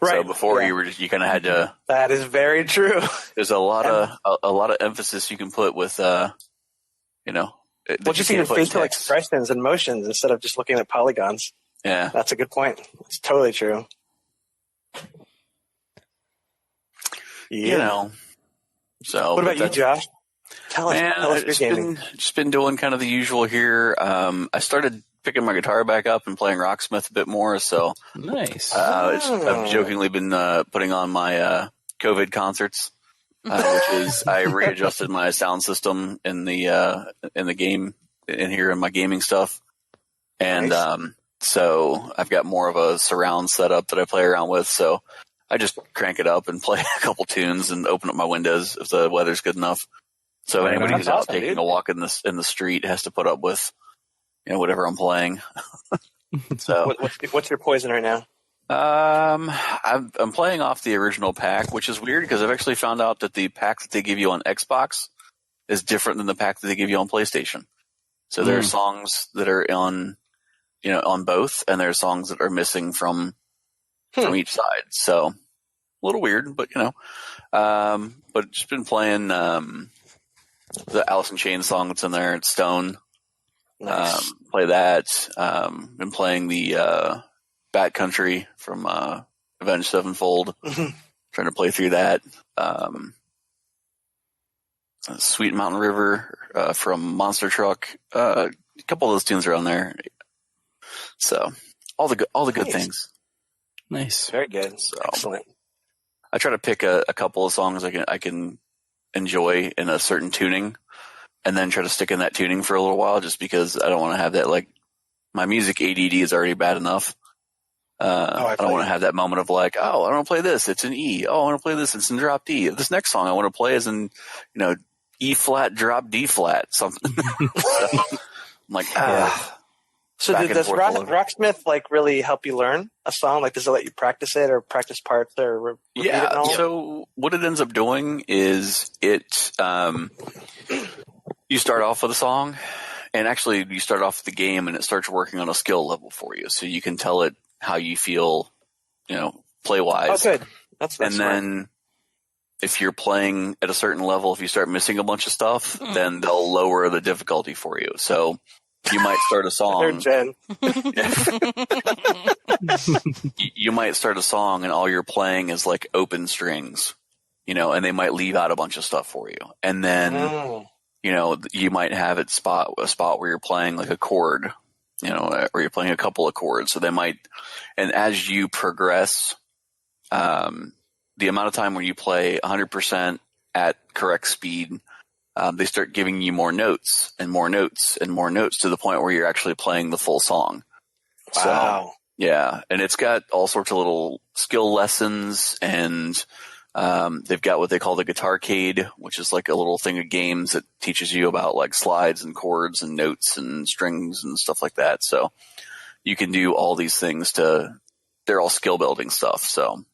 Right. So before you kind of had to. That is very true. There's a lot of emphasis you can put with just even facial expressions and motions instead of just looking at polygons. Yeah, that's a good point. It's totally true. Yeah. So what about you, Josh? Tell us your gaming. Just been doing kind of the usual here. I started picking my guitar back up and playing Rocksmith a bit more. So nice. I've jokingly been putting on my COVID concerts, which is I readjusted my sound system in the game in here in my gaming stuff, and so I've got more of a surround setup that I play around with. So I just crank it up and play a couple tunes and open up my windows if the weather's good enough. So anybody who's out taking a walk in the street has to put up with, whatever I'm playing. So what's your poison right now? I'm playing off the original pack, which is weird because I've actually found out that the pack that they give you on Xbox is different than the pack that they give you on PlayStation. So there are songs that are on both, and there are songs that are missing from each side. So a little weird, but but just been playing the Alice in Chains song that's in there. It's Stone. Nice. Play that. Been playing the Bat Country from Avenged Sevenfold. Trying to play through that. Sweet Mountain River from Monster Truck. A couple of those tunes are on there. So all the good things. Nice. Very good. So, excellent. I try to pick a couple of songs I can enjoy in a certain tuning, and then try to stick in that tuning for a little while, just because I don't want to have that, like, my music ADD is already bad enough. I don't want to have that moment of like, oh, I want to play this, it's in E. Oh, I want to play this, it's in drop D. This next song I want to play is in, E flat, drop D flat, something. So, I'm like, So does Rocksmith like really help you learn a song? Like, does it let you practice it or practice parts or repeat it and all? So what it ends up doing is it you start off with a song, and actually you start off with the game, and it starts working on a skill level for you, so you can tell it how you feel, play wise. Oh, good. That's and smart. Then if you're playing at a certain level, if you start missing a bunch of stuff, then they'll lower the difficulty for you. So you might start a song. Jen. You might start a song and all you're playing is like open strings, and they might leave out a bunch of stuff for you. And then, you might have a spot where you're playing like a chord, or you're playing a couple of chords. So they might, and as you progress, the amount of time where you play 100% at correct speed, they start giving you more notes and more notes and more notes to the point where you're actually playing the full song. Wow. So, yeah. And it's got all sorts of little skill lessons, and they've got what they call the Guitarcade, which is like a little thing of games that teaches you about like slides and chords and notes and strings and stuff like that. So you can do all these things they're all skill building stuff. So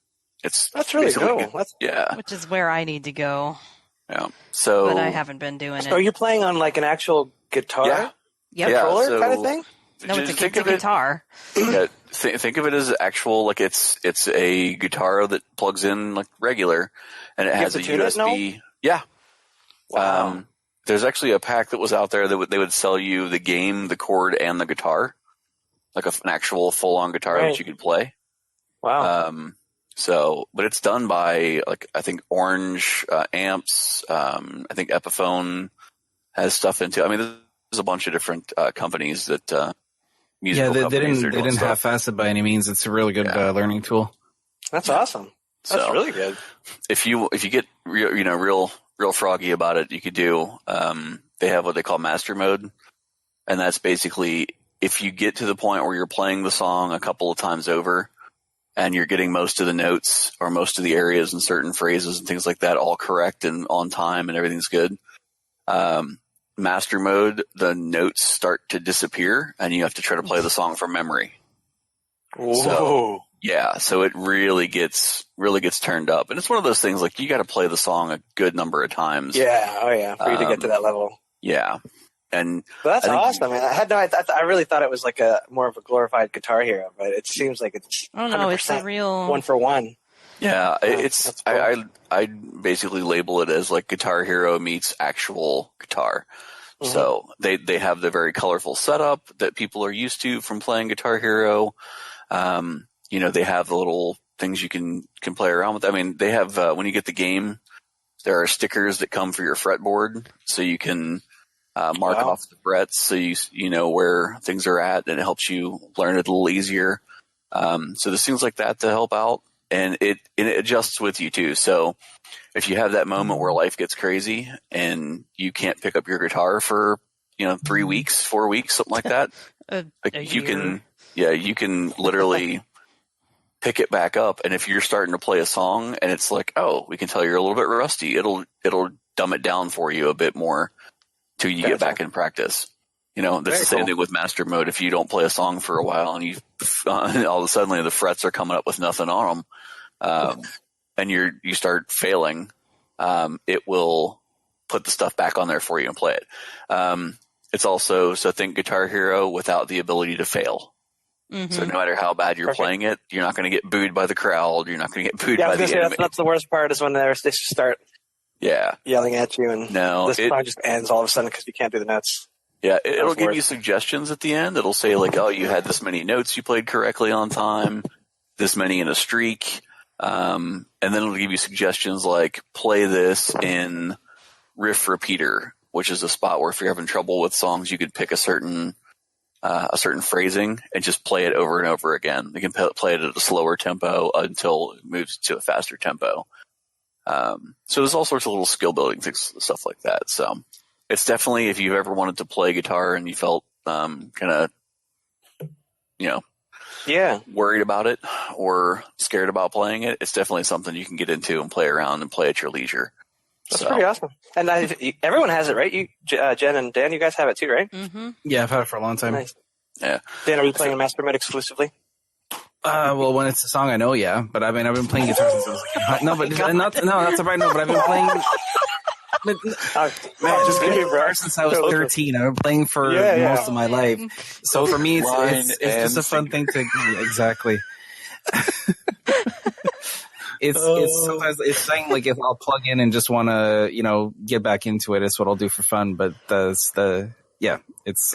that's really cool. Which is where I need to go. Yeah. So, but I haven't been doing it. So are you playing on like an actual guitar? Controller kind of thing? No, it's a guitar. Think of it as actual, like it's a guitar that plugs in like regular, and it has a USB. Yeah. Wow. There's actually a pack that was out there that they would sell you the game, the chord, and the guitar. like an actual full-on guitar that you could play. Wow. But it's done by like I think Orange amps. I think Epiphone has stuff into. I mean, there's a bunch of different companies that musical companies. They didn't half-ass it by any means. It's a really good learning tool. That's awesome. That's really good. If you get real froggy about it, you could do. They have what they call master mode, and that's basically if you get to the point where you're playing the song a couple of times over, and you're getting most of the notes or most of the areas and certain phrases and things like that all correct and on time and everything's good. Master mode, the notes start to disappear, and you have to try to play the song from memory. Whoa. So it really gets turned up, and it's one of those things like you got to play the song a good number of times. Yeah, for you to get to that level. Yeah, and that's awesome. I really thought it was like more of a glorified Guitar Hero, but it seems like it's it's a real 1-for-1. Yeah, it's cool. I basically label it as like Guitar Hero meets actual guitar. Mm-hmm. So they have the very colorful setup that people are used to from playing Guitar Hero. They have the little things you can play around with. I mean, they have when you get the game, there are stickers that come for your fretboard, so you can mark off the frets, so you know where things are at, and it helps you learn it a little easier. So there's things like that to help out, and it adjusts with you too. So if you have that moment where life gets crazy and you can't pick up your guitar for 3 weeks, 4 weeks, something like that, you can literally pick it back up, and if you're starting to play a song and it's like, oh, we can tell you're a little bit rusty, it'll dumb it down for you a bit more till you get back in practice. That's the same thing with master mode. If you don't play a song for a while and you all of a sudden the frets are coming up with nothing on them, and you start failing, it will put the stuff back on there for you and play it. It's also, so think Guitar Hero without the ability to fail. Mm-hmm. So no matter how bad you're playing it, you're not going to get booed by the crowd. You're not going to get booed by the enemy. That's the worst part, is when they just start yelling at you, and this song just ends all of a sudden because you can't do the notes. Yeah, it'll give you suggestions at the end. It'll say like, oh, you had this many notes you played correctly on time, this many in a streak, and then it'll give you suggestions like play this in riff repeater, which is a spot where if you're having trouble with songs, you could pick a certain phrasing and just play it over and over again. You can play it at a slower tempo until it moves to a faster tempo. So there's all sorts of little skill building things, stuff like that. So it's definitely, if you've ever wanted to play guitar and you felt kind of, worried about it or scared about playing it, it's definitely something you can get into and play around and play at your leisure. That's pretty awesome. And everyone has it, right? You, Jen and Dan, you guys have it too, right? Mm-hmm. Yeah, I've had it for a long time. Nice. Yeah. Dan, are you playing Master Mode exclusively? Well, when it's a song I know, yeah. But I mean, I've been playing guitar since I was like, that's a right no. But I've been playing. Just guitar since I was 13. I've been playing for most of my life. So for me, it's just a fun thing to exactly. It's sometimes it's saying like if I'll plug in and just want to get back into it, it's what I'll do for fun. But it's.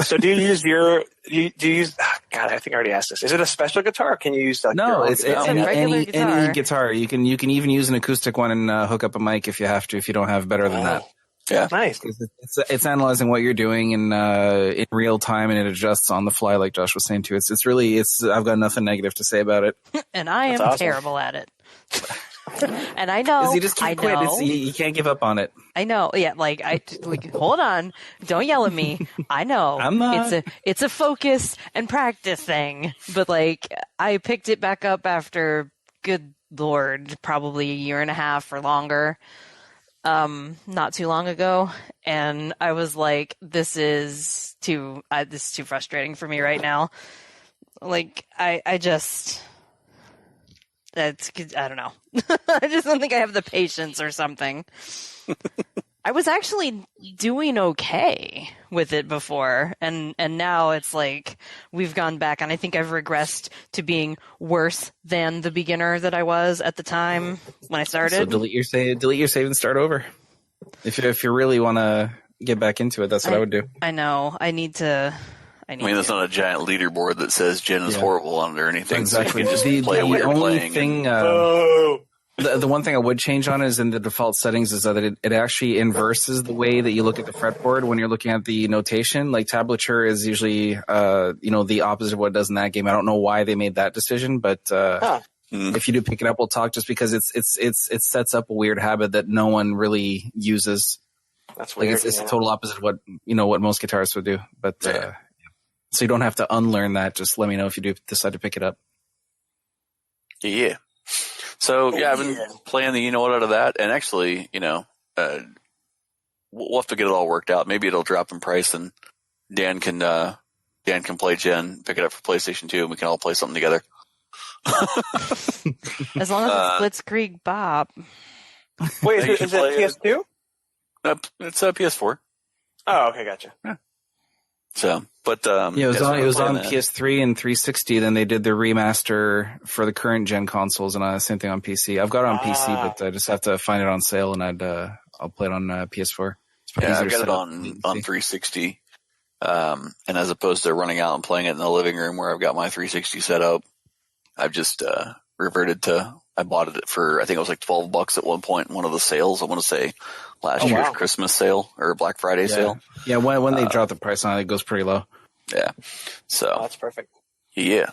So do you use God, I think I already asked this. Is it a special guitar? Or can you use no? It's any guitar. You can even use an acoustic one and hook up a mic if you have to. If you don't have better than that. Yeah, nice. It's analyzing what you're doing in real time, and it adjusts on the fly, like Josh was saying too. I've got nothing negative to say about it. And I am terrible at it. And I know you just can't quit. You can't give up on it. I know. Yeah, hold on. Don't yell at me. I know. I'm not. It's a focus and practice thing. But I picked it back up after, good Lord, probably a year and a half or longer. Not too long ago, and I was like, this is too frustrating for me right now. I don't know. I just don't think I have the patience or something. I was actually doing okay with it before, and now it's like we've gone back, and I think I've regressed to being worse than the beginner that I was at the time when I started. So delete your save and start over. If you really want to get back into it, that's what I would do. I know. I need to I mean, there's not a giant leaderboard that says Gen is horrible on it or anything. Exactly. So you can just play what you're playing. The one thing I would change on is in the default settings is that it actually inverses the way that you look at the fretboard when you're looking at the notation. Like tablature is usually, the opposite of what it does in that game. I don't know why they made that decision, but if you do pick it up, we'll talk. Just because it sets up a weird habit that no one really uses. That's weird. Like it's the total opposite of what most guitarists would do. But so you don't have to unlearn that. Just let me know if you do decide to pick it up. Yeah. So I've been playing the out of that, and actually, we'll have to get it all worked out. Maybe it'll drop in price, and Dan can play Gen, pick it up for PlayStation 2, and we can all play something together. As long as it's Blitzkrieg Bob. Wait, is it PS2? It's a PS4. Oh, okay, gotcha. Yeah. So, but it was on PS3 and 360. Then they did the remaster for the current gen consoles, and same thing on PC. I've got it on PC, but I just have to find it on sale, and I'll play it on PS4. I've got it on 360, and as opposed to running out and playing it in the living room where I've got my 360 set up, I've just reverted to. I bought it for, I think it was like $12 at one point in one of the sales. I want to say last year's Christmas sale or Black Friday sale. Yeah, when they drop the price on it, it goes pretty low. Yeah. So that's perfect. Yeah.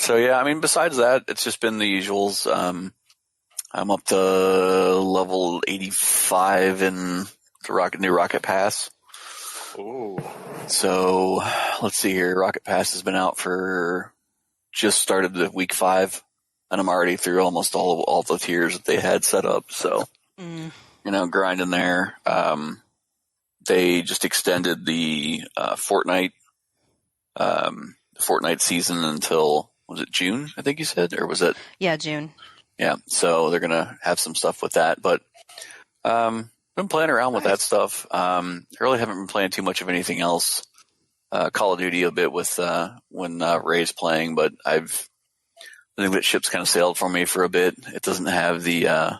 So I mean, besides that, it's just been the usuals. I'm up to level 85 in the new Rocket Pass. Ooh. So let's see here. Rocket Pass has been out for just started the week 5, and I'm already through almost all the tiers that they had set up. So, grinding there. They just extended the Fortnite season until, was it June? I think you said, or was it? Yeah, June. Yeah. So they're gonna have some stuff with that, but been playing around with that stuff. I really haven't been playing too much of anything else. Call of Duty a bit with when Ray's playing, but I think that ship's kind of sailed for me for a bit. It doesn't have the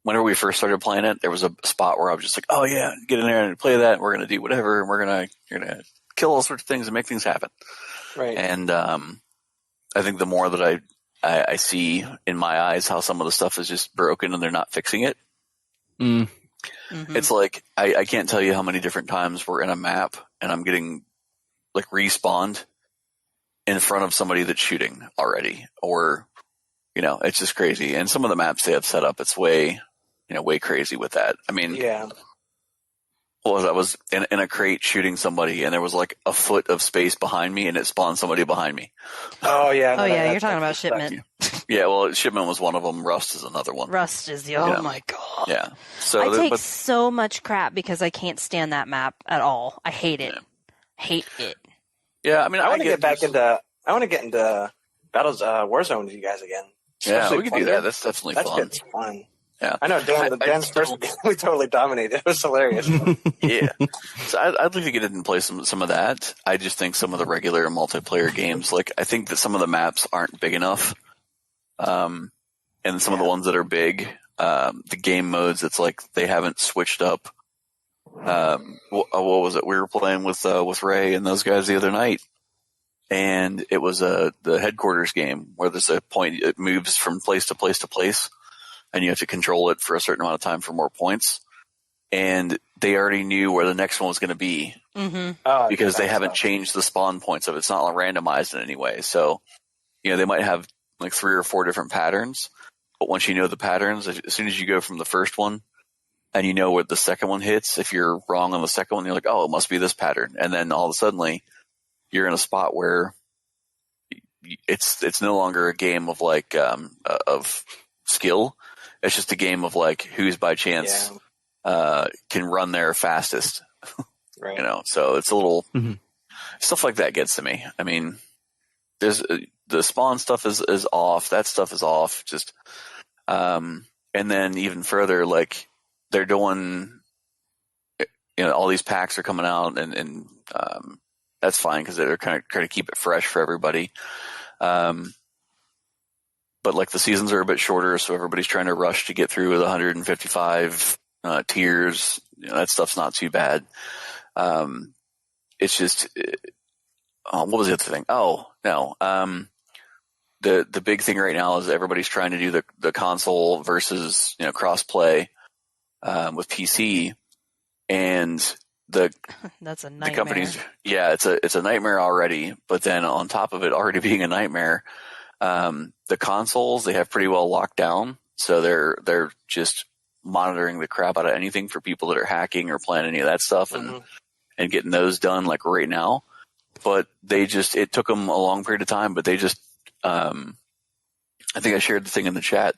whenever we first started playing it, there was a spot where I was just like, oh yeah, get in there and play that. And we're going to do whatever. And we're going to kill all sorts of things and make things happen. Right. And I think the more that I see in my eyes how some of the stuff is just broken and they're not fixing it. It's like, I can't tell you how many different times we're in a map and I'm getting like respawned in front of somebody that's shooting already, or, it's just crazy. And some of the maps they have set up, it's way crazy with that. I mean, I was in a crate shooting somebody and there was like a foot of space behind me and it spawned somebody behind me. Oh yeah. You're talking about Shipment. Yeah, well, Shipment was one of them. Rust is another one. Rust is oh my god. Yeah. So I take so much crap because I can't stand that map at all. I hate it. Hate it. Yeah, I mean, I want to get into Battles Warzone with you guys again. Yeah, we can do that. That's definitely fun. That's fun. Yeah, I know Dan's first game we totally dominated. It was hilarious. Yeah, so I'd like to get in and play some of that. I just think some of the regular multiplayer games, like I think that some of the maps aren't big enough, and some of the ones that are big, the game modes, it's like they haven't switched up. What was it? We were playing with Ray and those guys the other night, and it was the headquarters game where there's a point, it moves from place to place to place. And you have to control it for a certain amount of time for more points. And they already knew where the next one was going to be because they haven't changed the spawn points of it. It's not randomized in any way. So, they might have like 3 or 4 different patterns. But once you know the patterns, as soon as you go from the first one and you know where the second one hits, if you're wrong on the second one, you're like, oh, it must be this pattern. And then all of a sudden, you're in a spot where it's no longer a game of like of skill. It's just a game of like who's by chance can run there fastest. Right. So it's a little stuff like that gets to me. I mean, there's the spawn stuff is off. That stuff is off. Just and then even further, like they're doing, all these packs are coming out, and that's fine because they're kind of trying to keep it fresh for everybody. But like the seasons are a bit shorter, so everybody's trying to rush to get through with 155 tiers. That stuff's not too bad. it's just what was the other thing? Oh no, the big thing right now is everybody's trying to do the console versus cross play with PC, and That's a the nightmare. companies. Yeah, it's a nightmare already. But then on top of it already being a nightmare, the consoles they have pretty well locked down, so they're just monitoring the crap out of anything for people that are hacking or playing any of that stuff and getting those done like right now. But it took them a long period of time, but they just, I think I shared the thing in the chat.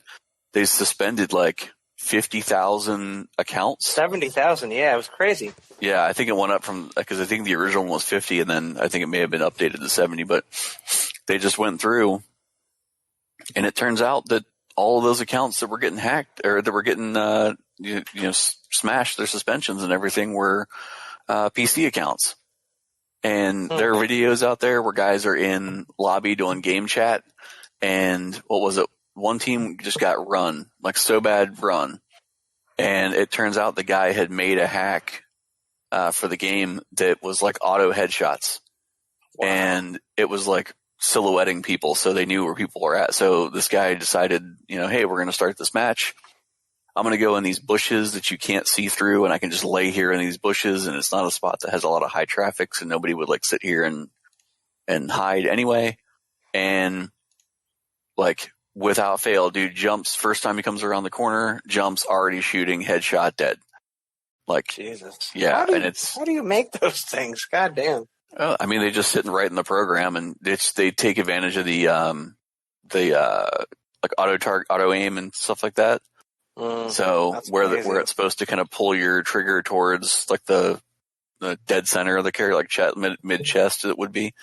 They suspended like 50,000 accounts. 70,000. Yeah, it was crazy. Yeah, I think it went up because I think the original one was 50 and then I think it may have been updated to 70, but they just went through and it turns out that all of those accounts that were getting hacked or that were getting, smashed, their suspensions and everything were, PC accounts. And there are videos out there where guys are in lobby doing game chat. And what was it? One team just got run, like so bad run. And it turns out the guy had made a hack for the game that was like auto headshots. Wow. And it was like silhouetting people so they knew where people were at. So this guy decided, hey, we're going to start this match. I'm going to go in these bushes that you can't see through and I can just lay here in these bushes and it's not a spot that has a lot of high traffic so nobody would like sit here and hide anyway. And like without fail, dude jumps first time he comes around the corner, jumps already shooting, headshot, dead. Like Jesus. Yeah. How do you make those things? God damn. I mean, they just sitting right in the program and they take advantage of the like auto aim and stuff like that. So where it's supposed to kind of pull your trigger towards like the dead center of the carry, like mid chest, it would be.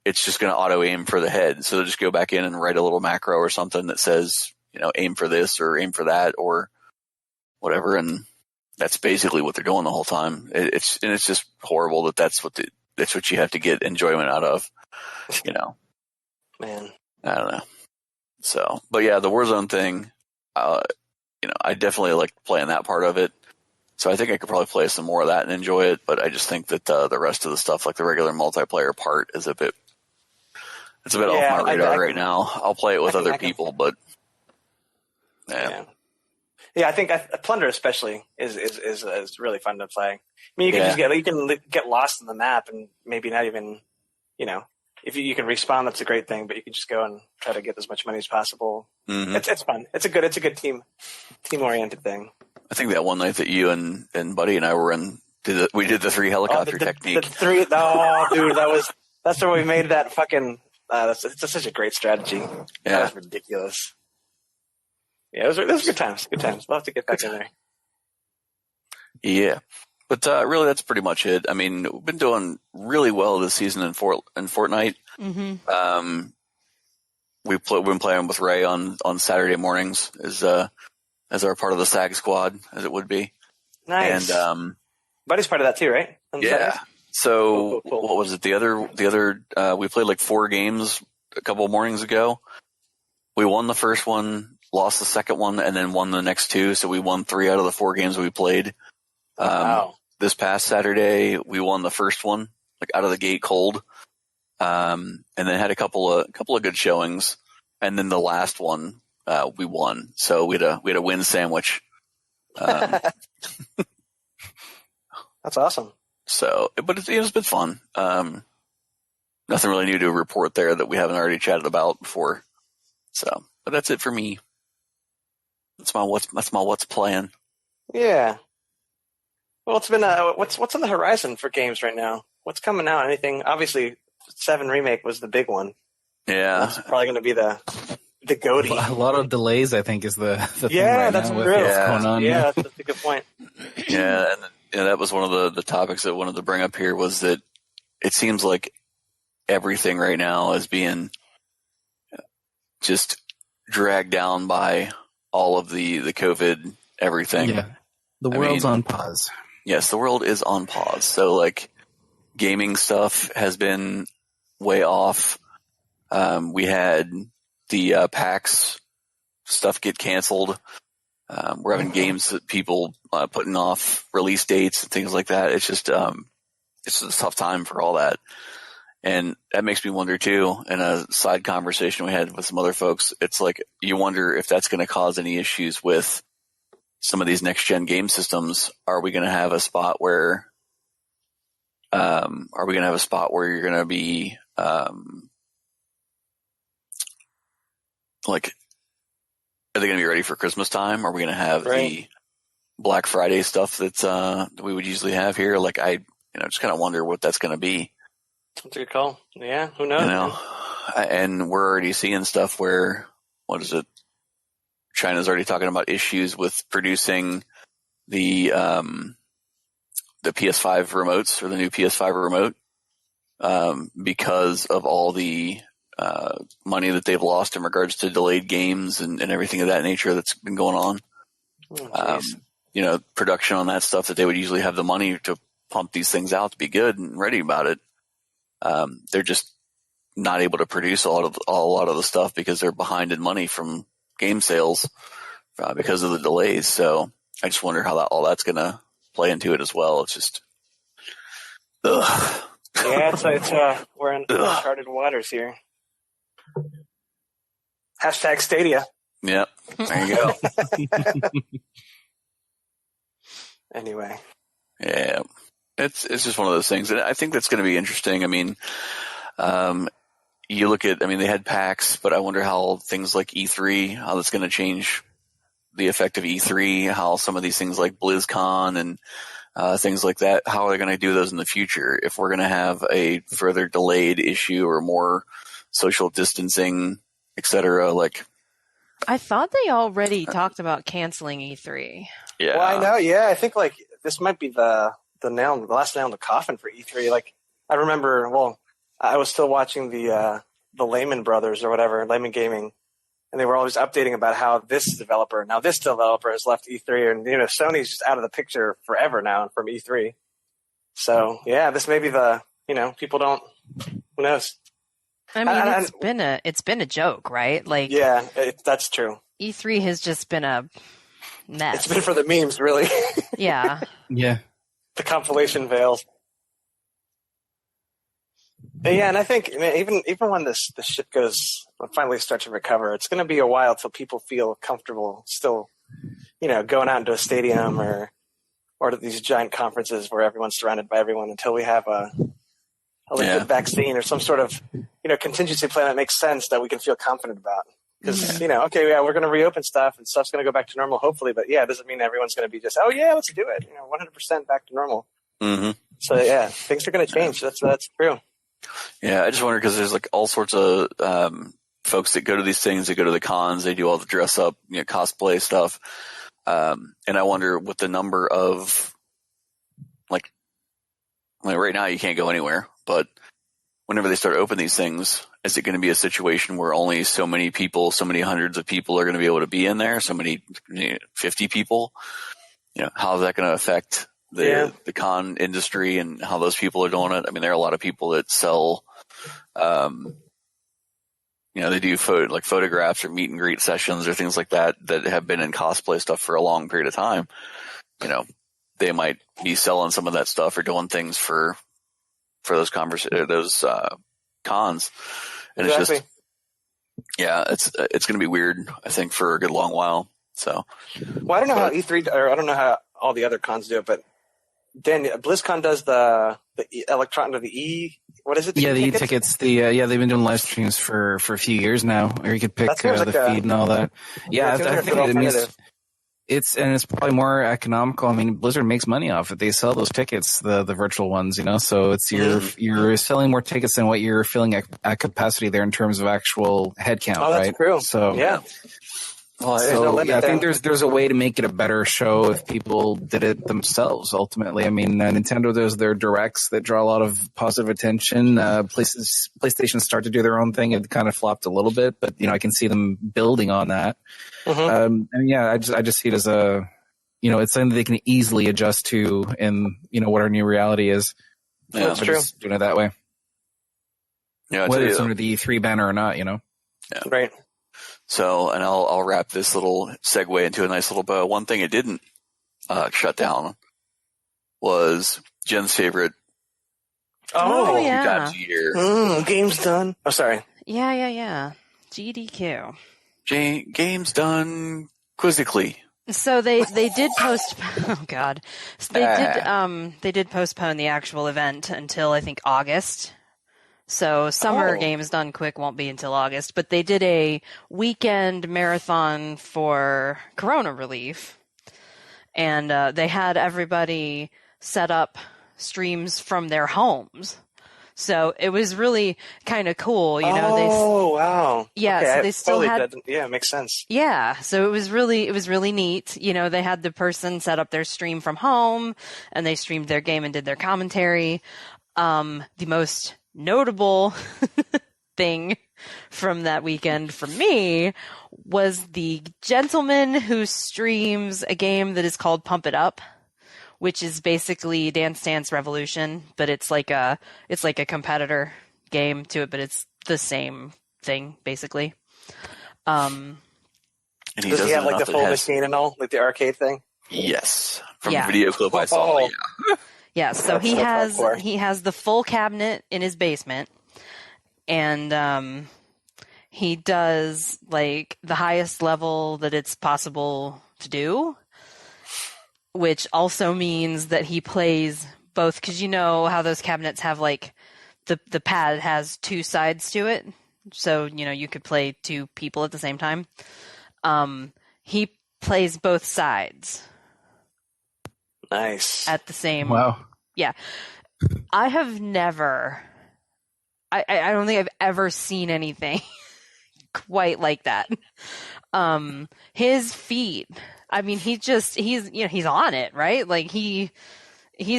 It's just going to auto aim for the head. So they'll just go back in and write a little macro or something that says, aim for this or aim for that or whatever. And that's basically what they're doing the whole time. It's just horrible that's what you have to get enjoyment out of, Man, I don't know. So, but yeah, the Warzone thing, I definitely like playing that part of it. So I think I could probably play some more of that and enjoy it. But I just think that the rest of the stuff, like the regular multiplayer part, is a bit off my radar right now. I'll play it with other people, but yeah. I think Plunder especially is really fun to play. I mean, you can get lost in the map and maybe not even, if you can respawn, that's a great thing. But you can just go and try to get as much money as possible. Mm-hmm. It's fun. It's a good team oriented thing. I think that one night that you and Buddy and I were in, we did the 3 helicopter technique. The 3, dude, that's where we made that fucking. It's such a great strategy. Yeah. That was ridiculous. Yeah, it was good times. Good times. We'll have to get back in there. Yeah. But really, that's pretty much it. I mean, we've been doing really well this season in Fortnite. Mm-hmm. We've been playing with Ray on Saturday mornings as our part of the SAG squad, as it would be. Nice. And Buddy's part of that too, right? Yeah. So cool. What was it? The other we played like 4 games a couple of mornings ago. We won the first one, lost the second one, and then won the next 2. So we won 3 out of the 4 games we played. Wow. This past Saturday, we won the first one, like out of the gate cold. And then had a couple of good showings. And then the last one, we won. So we had a win sandwich. That's awesome. So, but it's been fun. Nothing really new to report there that we haven't already chatted about before. So, but that's it for me. That's my what's playing. Yeah. Well, it's been what's on the horizon for games right now? What's coming out? Anything? Obviously, 7 Remake was the big one. Yeah, that's probably going to be the goatee. A lot of delays, I think, is the thing right that's now true. with what's going on. Yeah, that's a good point. Yeah, and that was one of the topics that I wanted to bring up here was that it seems like everything right now is being just dragged down by all of the COVID everything. Yeah, the world's on pause. Yes, the world is on pause. So like gaming stuff has been way off. We had the PAX stuff get canceled. We're having games that people putting off release dates and things like that. It's just it's a tough time for all that. And that makes me wonder too, in a side conversation we had with some other folks, it's like you wonder if that's going to cause any issues with some of these next gen game systems. Are we going to have a spot where you're going to be like, are they going to be ready for Christmas time? Are we going to have the Black Friday stuff that we would usually have here? Like, I just kind of wonder what that's going to be. That's a good call. Yeah, who knows? And we're already seeing stuff where, what is it? China's already talking about issues with producing the PS5 remotes, or the new PS5 remote, because of all the money that they've lost in regards to delayed games and everything of that nature that's been going on. Production on that stuff that they would usually have the money to pump these things out to be good and ready about it. They're just not able to produce a lot of the stuff because they're behind in money from game sales because of the delays. So I just wonder how all that's going to play into it as well. It's just, ugh. Yeah, it's we're in uncharted waters here. Hashtag Stadia. Yep. There you go. Anyway. Yeah. It's just one of those things. And I think that's going to be interesting. I mean, you look at, they had PAX, but I wonder how things like E3, how that's going to change the effect of E3, how some of these things like BlizzCon and things like that, how are they going to do those in the future? If we're going to have a further delayed issue or more social distancing, et cetera, like. I thought they already talked about canceling E3. Yeah. Well, I know. Yeah. I think like this might be the last nail in the coffin for E3. Like I remember, I was still watching the Lehman Brothers or whatever, Lehman Gaming, and they were always updating about how this developer has left E3, and Sony's just out of the picture forever now from E3. So yeah, this may be people don't. Who knows? It's been a joke, right? Like that's true. E3 has just been a mess. It's been for the memes, really. Yeah. Yeah. The compilation veils. Yeah, and I think even when the shit finally starts to recover, it's going to be a while till people feel comfortable still, going out into a stadium or to these giant conferences where everyone's surrounded by everyone until we have a legit vaccine or some sort of contingency plan that makes sense that we can feel confident about. Because we're going to reopen stuff and stuff's going to go back to normal, hopefully. But it doesn't mean everyone's going to be just let's do it, 100% back to normal. Mm-hmm. So things are going to change. That's true. Yeah, I just wonder because there's like all sorts of folks that go to these things, they go to the cons, they do all the dress up, cosplay stuff, and I wonder with the number of like right now you can't go anywhere, but whenever they start opening these things, is it going to be a situation where only so many people, so many hundreds of people are going to be able to be in there? So many 50 people? How is that going to affect the con industry and how those people are doing it? There are a lot of people that sell, they do photographs or meet and greet sessions or things like that have been in cosplay stuff for a long period of time. They might be selling some of that stuff or doing things for those cons. And exactly. it's going to be weird, I think, for a good long while. So, I don't know how E3 or I don't know how all the other cons do it, but Dan, BlizzCon does the electron to the E. What is it? The e-tickets. They've been doing live streams for a few years now, or you could pick the feed and all that. Yeah, I think it means it's probably more economical. Blizzard makes money off it. They sell those tickets, the virtual ones, so it's you're selling more tickets than what you're filling at capacity there in terms of actual head count, right? That's true. So yeah. Well, I think there's a way to make it a better show if people did it themselves. Ultimately, Nintendo does their directs that draw a lot of positive attention. PlayStation start to do their own thing. It kind of flopped a little bit, but I can see them building on that. Mm-hmm. I just see it as it's something they can easily adjust to in what our new reality is. Yeah, that's true. Just doing it that way. Yeah, whether it's under the E3 banner or not, Yeah. Right. So, and I'll wrap this little segue into a nice little bow. One thing it didn't shut down was Jen's favorite Oh, You yeah. got your game's done. Oh, sorry. Yeah. GDQ. game's done quizzically. So they did post. Oh God, so they did postpone the actual event until I think August. So Summer Games Done Quick won't be until August, but they did a weekend marathon for Corona relief, and they had everybody set up streams from their homes. So it was really kind of cool, you know. Wow. Yeah, okay, so they still had. Yeah, it makes sense. Yeah, so it was really neat. You know, they had the person set up their stream from home, and they streamed their game and did their commentary. The most notable thing from that weekend for me was the gentleman who streams a game that is called Pump It Up, which is basically Dance Dance Revolution, but it's like a competitor game to it, but it's the same thing basically. And Does he have like the full machine and all, like the arcade thing? Yes, from a video clip I saw. Yeah, so he has the full cabinet in his basement, and he does like the highest level that it's possible to do, which also means that he plays both, because you know how those cabinets have like the pad has two sides to it, so you know you could play two people at the same time. He plays both sides. Nice. At the same. Wow. Yeah. I have never. I don't think I've ever seen anything quite like that. His feet. I mean, he's on it, right? Like he's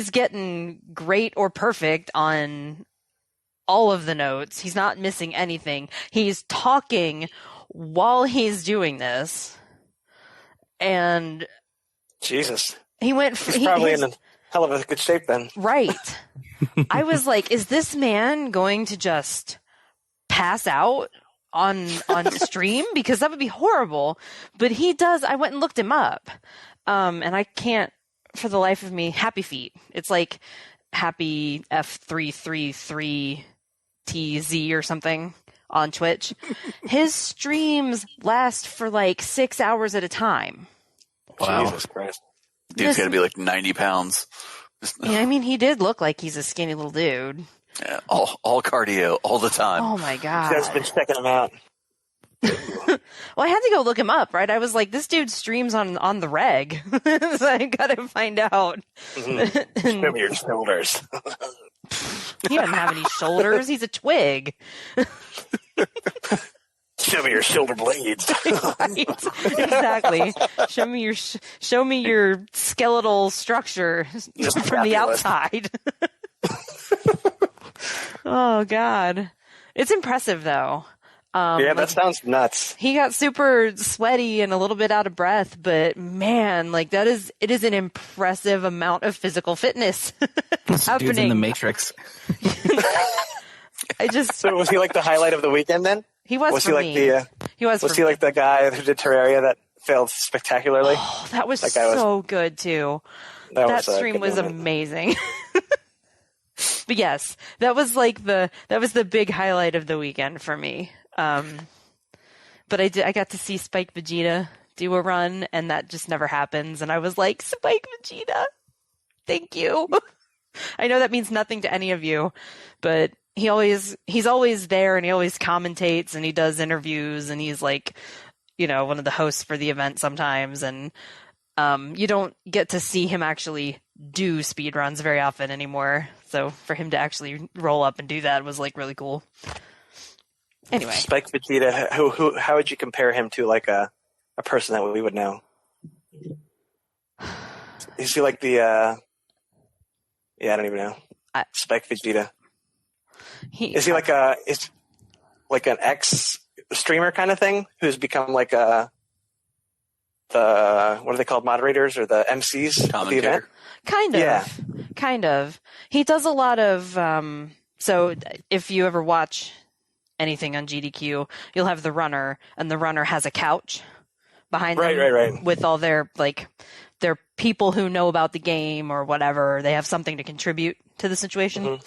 getting great or perfect on all of the notes. He's not missing anything. He's talking while he's doing this. And Jesus. He went. He's probably in a hell of a good shape then. Right. I was like, is this man going to just pass out on stream? Because that would be horrible. But he does. I went and looked him up, and I can't for the life of me. Happy Feet. It's like Happy F333TZ or something on Twitch. His streams last for like 6 hours at a time. Wow. Jesus Christ. Dude's got to be like 90 pounds. Yeah, I mean, he did look like he's a skinny little dude. Yeah, all cardio, all the time. Oh my God. You guys have been checking him out. Well, I had to go look him up, right? I was like, this dude streams on the reg. So I gotta find out. Mm-hmm. Show me your shoulders. He doesn't have any shoulders. He's a twig. Show me your shoulder blades. Right. Exactly. Show me your skeletal structure from the outside. Oh God, it's impressive though. Yeah, that sounds nuts. He got super sweaty and a little bit out of breath, but man, like it is an impressive amount of physical fitness happening. Dude's in the Matrix. So was he like the highlight of the weekend then? He was. Was for he like me. Was he like the guy who did Terraria that failed spectacularly? Oh, that was so good too. That stream was amazing. But yes, that was the big highlight of the weekend for me. But I got to see Spike Vegeta do a run, and that just never happens. And I was like, Spike Vegeta, thank you. I know that means nothing to any of you, but he's always there, and he always commentates, and he does interviews, and he's like, you know, one of the hosts for the event sometimes. And you don't get to see him actually do speed runs very often anymore. So for him to actually roll up and do that was like really cool. Anyway, Spike Vegeta, how would you compare him to like a person that we would know? Is he like the I don't even know. Spike Vegeta. Is he like an ex streamer kind of thing who's become like the what are they called, moderators or the MCs of the event? Kind of. He does a lot of so if you ever watch anything on GDQ, you'll have the runner, and the runner has a couch behind them right. with all their people who know about the game or whatever. They have something to contribute to the situation.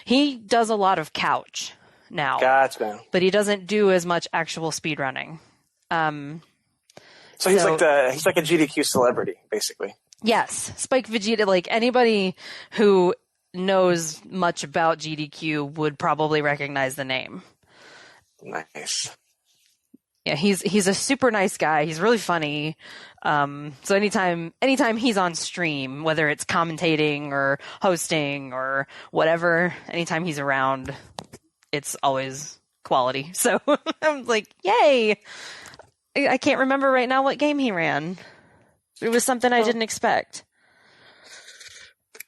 He does a lot of couch now. Gotcha. But he doesn't do as much actual speedrunning. So he's like a GDQ celebrity, basically. Yes, Spike Vegeta. Like anybody who knows much about GDQ would probably recognize the name. Nice. Yeah, he's a super nice guy. He's really funny. So anytime he's on stream, whether it's commentating or hosting or whatever, anytime he's around, it's always quality. So I'm like, yay! I can't remember right now what game he ran. It was something I didn't expect.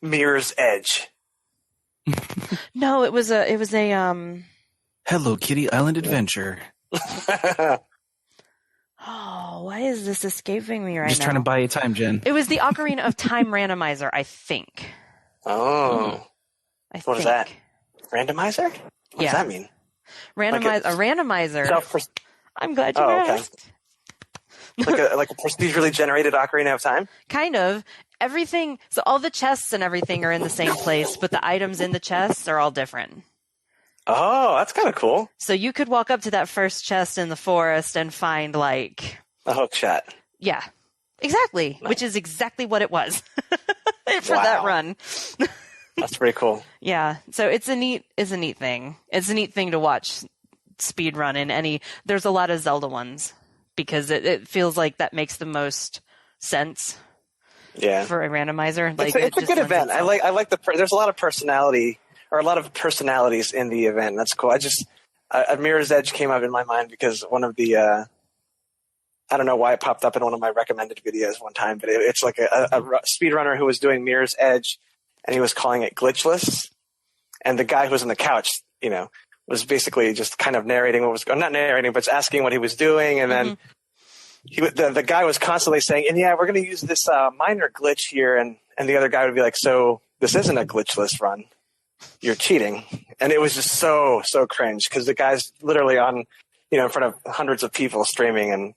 Mirror's Edge. No, it was a Hello Kitty Island Adventure. Oh, why is this escaping me right now? Just trying to buy you time, Jen. It was the Ocarina of Time randomizer, I think. Oh. What is that? Randomizer? What does that mean? A randomizer. I'm glad you asked. Like a procedurally generated Ocarina of Time? Kind of. Everything, so all the chests and everything are in the same place, but the items in the chests are all different. Oh, that's kind of cool. So you could walk up to that first chest in the forest and find like a hook shot. Yeah, exactly. Nice. Which is exactly what it was for that run. That's pretty cool. Yeah. So it's a neat thing. It's a neat thing to watch speed run in any. There's a lot of Zelda ones because it feels like that makes the most sense. Yeah. For a randomizer, like it's a good event. I like there's a lot of personality. Or a lot of personalities in the event. That's cool. Mirror's Edge came up in my mind because one of the, I don't know why it popped up in one of my recommended videos one time, but it's like a speedrunner who was doing Mirror's Edge, and he was calling it glitchless. And the guy who was on the couch, was basically just kind of narrating what was going, not narrating, but asking what he was doing. And then the guy was constantly saying, and yeah, we're going to use this minor glitch here. And the other guy would be like, so this isn't a glitchless run. You're cheating. And it was just so cringe because the guy's literally on, in front of hundreds of people streaming and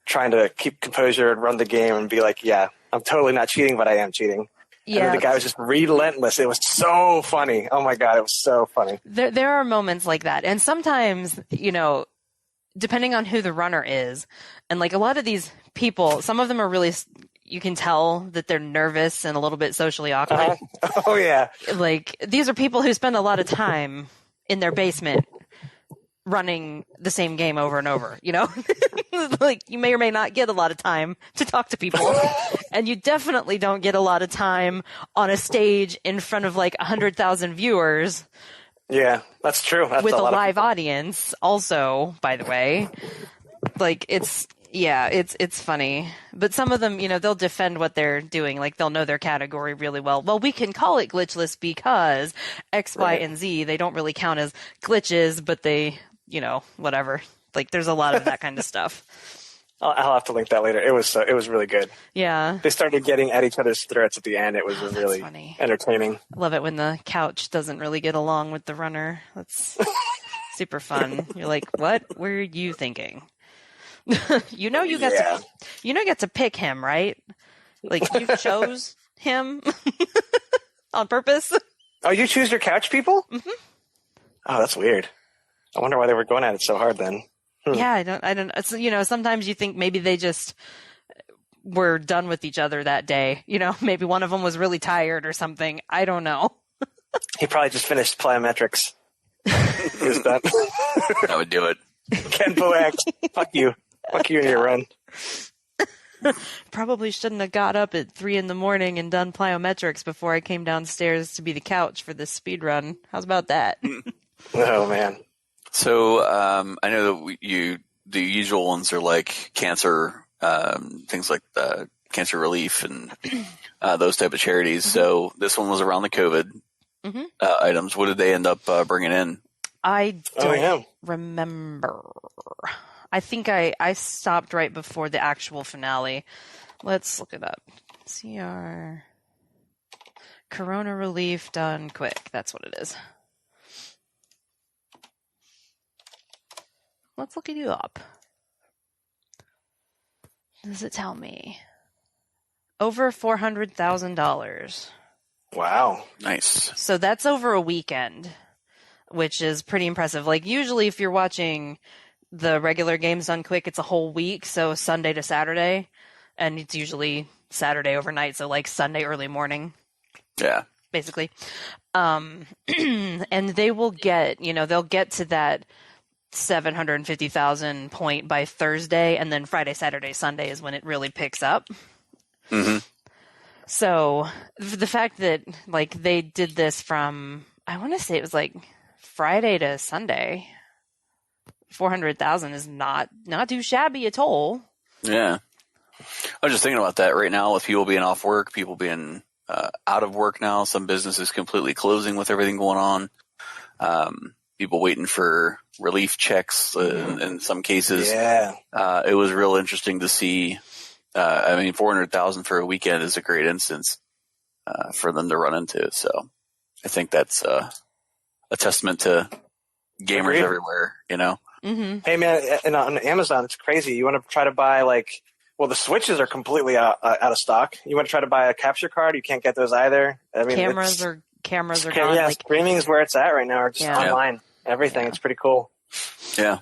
trying to keep composure and run the game and be like, yeah, I'm totally not cheating, but I am cheating. Yeah. And the guy was just relentless. It was so funny. Oh my God, it was so funny. There are moments like that. And sometimes, depending on who the runner is, and like a lot of these people, some of them are really, you can tell that they're nervous and a little bit socially awkward. Oh, yeah. Like, these are people who spend a lot of time in their basement running the same game over and over, Like, you may or may not get a lot of time to talk to people. And you definitely don't get a lot of time on a stage in front of, like, 100,000 viewers. Yeah, that's true. That's with a live audience also, by the way. Like, it's funny. But some of them, they'll defend what they're doing. Like, they'll know their category really well. Well, we can call it glitchless because X, Y, and Z, they don't really count as glitches, but they, whatever. Like, there's a lot of that kind of stuff. I'll have to link that later. It was really good. Yeah. They started getting at each other's throats at the end. It was really funny. Entertaining. I love it when the couch doesn't really get along with the runner. That's super fun. You're like, what were you thinking? you get to pick him, right? Like, you chose him on purpose. Oh, you choose your couch people? Mm-hmm. Oh, that's weird. I wonder why they were going at it so hard then. Yeah, I don't. Sometimes you think maybe they just were done with each other that day. Maybe one of them was really tired or something. I don't know. He probably just finished plyometrics. He was done. I would do it. Ken Boax. Fuck you. Fuck you and your run. Probably shouldn't have got up at 3 a.m. and done plyometrics before I came downstairs to be the couch for this speed run. How's about that? Oh, man. So I know that the usual ones are like cancer, things like cancer relief and those type of charities. Mm-hmm. So this one was around the COVID items. What did they end up bringing in? I don't remember. I think I stopped right before the actual finale. Let's look it up. CR Corona relief done quick. That's what it is. Let's look it up. Does it tell me? Over $400,000. Wow. Nice. So that's over a weekend, which is pretty impressive. Like usually if you're watching the regular games done quick, it's a whole week, so Sunday to Saturday, and it's usually Saturday overnight, so like Sunday early morning. Yeah. Basically. And they will get, they'll get to that 750,000 point by Thursday, and then Friday, Saturday, Sunday is when it really picks up. Mm-hmm. So the fact that like they did this from, I want to say it was like Friday to Sunday, 400,000 is not too shabby at all. Yeah. I was just thinking about that right now with people being off work, people being out of work now. Some businesses completely closing with everything going on. People waiting for relief checks in some cases. Yeah. It was real interesting to see. 400,000 for a weekend is a great instance for them to run into. So I think that's a testament to gamers Agreed. everywhere, Mm-hmm. Hey, man, and on Amazon, it's crazy. You want to try to buy, the Switches are completely out of stock. You want to try to buy a capture card, you can't get those either. I mean, Cameras are gone. Yeah, like, streaming is where it's at right now, or just online. Everything. Yeah. It's pretty cool. Yeah.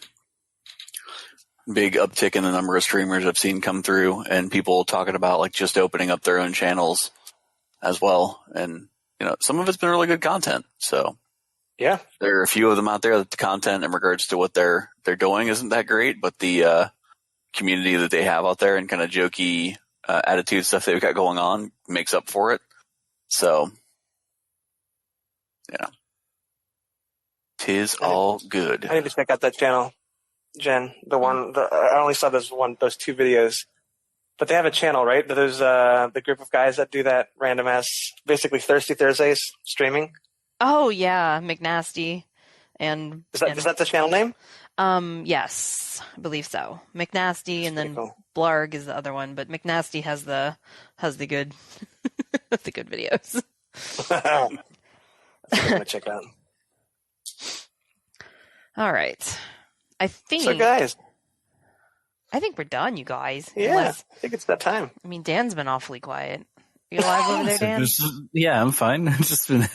Big uptick in the number of streamers I've seen come through, and people talking about like just opening up their own channels as well. And, some of it's been really good content. So yeah, there are a few of them out there that the content in regards to what they're doing isn't that great, but the community that they have out there and kind of jokey attitude stuff they've got going on makes up for it. So, tis all good. I need to check out that channel, Jen. I only saw those two videos, but they have a channel, right? There's the group of guys that do that random ass, basically Thirsty Thursdays streaming. oh yeah, McNasty, and Is that the channel name? Yes, I believe so. McNasty, and then cool. Blarg is the other one, but McNasty has the good the good videos. I'm gonna check out. All right, I think. So, guys, I think we're done, you guys. I think it's that time. I mean, Dan's been awfully quiet. You alive over there, Dan? Yeah, I'm fine. I've just been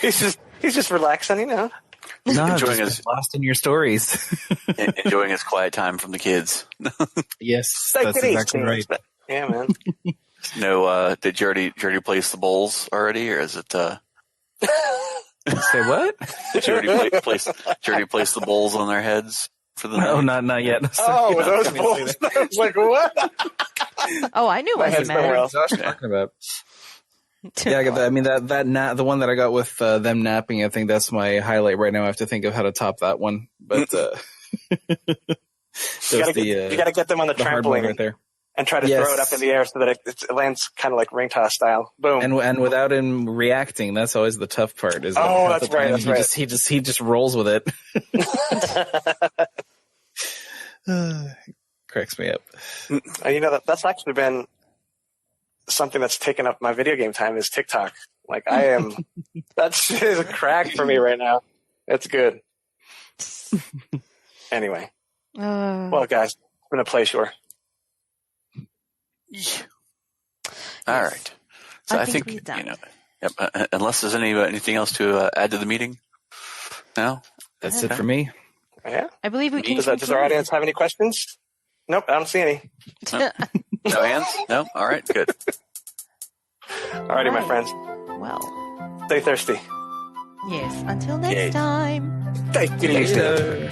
He's just relaxing, no, Enjoying just lost in your stories. enjoying his quiet time from the kids. Yes, that's exactly right. Yeah, man. No, did you already place the bowls already, or is it? Say what? Did you already place the bowls on their heads for the No, night? not yet. Oh, those balls. I was like, what? Oh, I knew what head's you somewhere meant. else. What was I talking about? Yeah, I got that. I mean, the one that I got with them napping, I think that's my highlight right now. I have to think of how to top that one. But You gotta get them on the hard one trampoline right there. and try to throw it up in the air so that it lands kind of like ring toss style. Boom. And without him reacting, that's always the tough part. Is that's right. That's right. He just rolls with it. Cracks me up. That's actually been something that's taken up my video game time is TikTok. Like that's a crack for me right now. It's good. Anyway. Well, guys, it's been a pleasure. Yeah. All right. So I think we're done. unless there's anything else to add to the meeting. No, That's it for me. Yeah. I believe we can. Does our audience have any questions? Nope, I don't see any. No hands. No. All right. Good. Alrighty, my friends. Well, Stay thirsty. yes. Until next time. Stay thirsty. Later.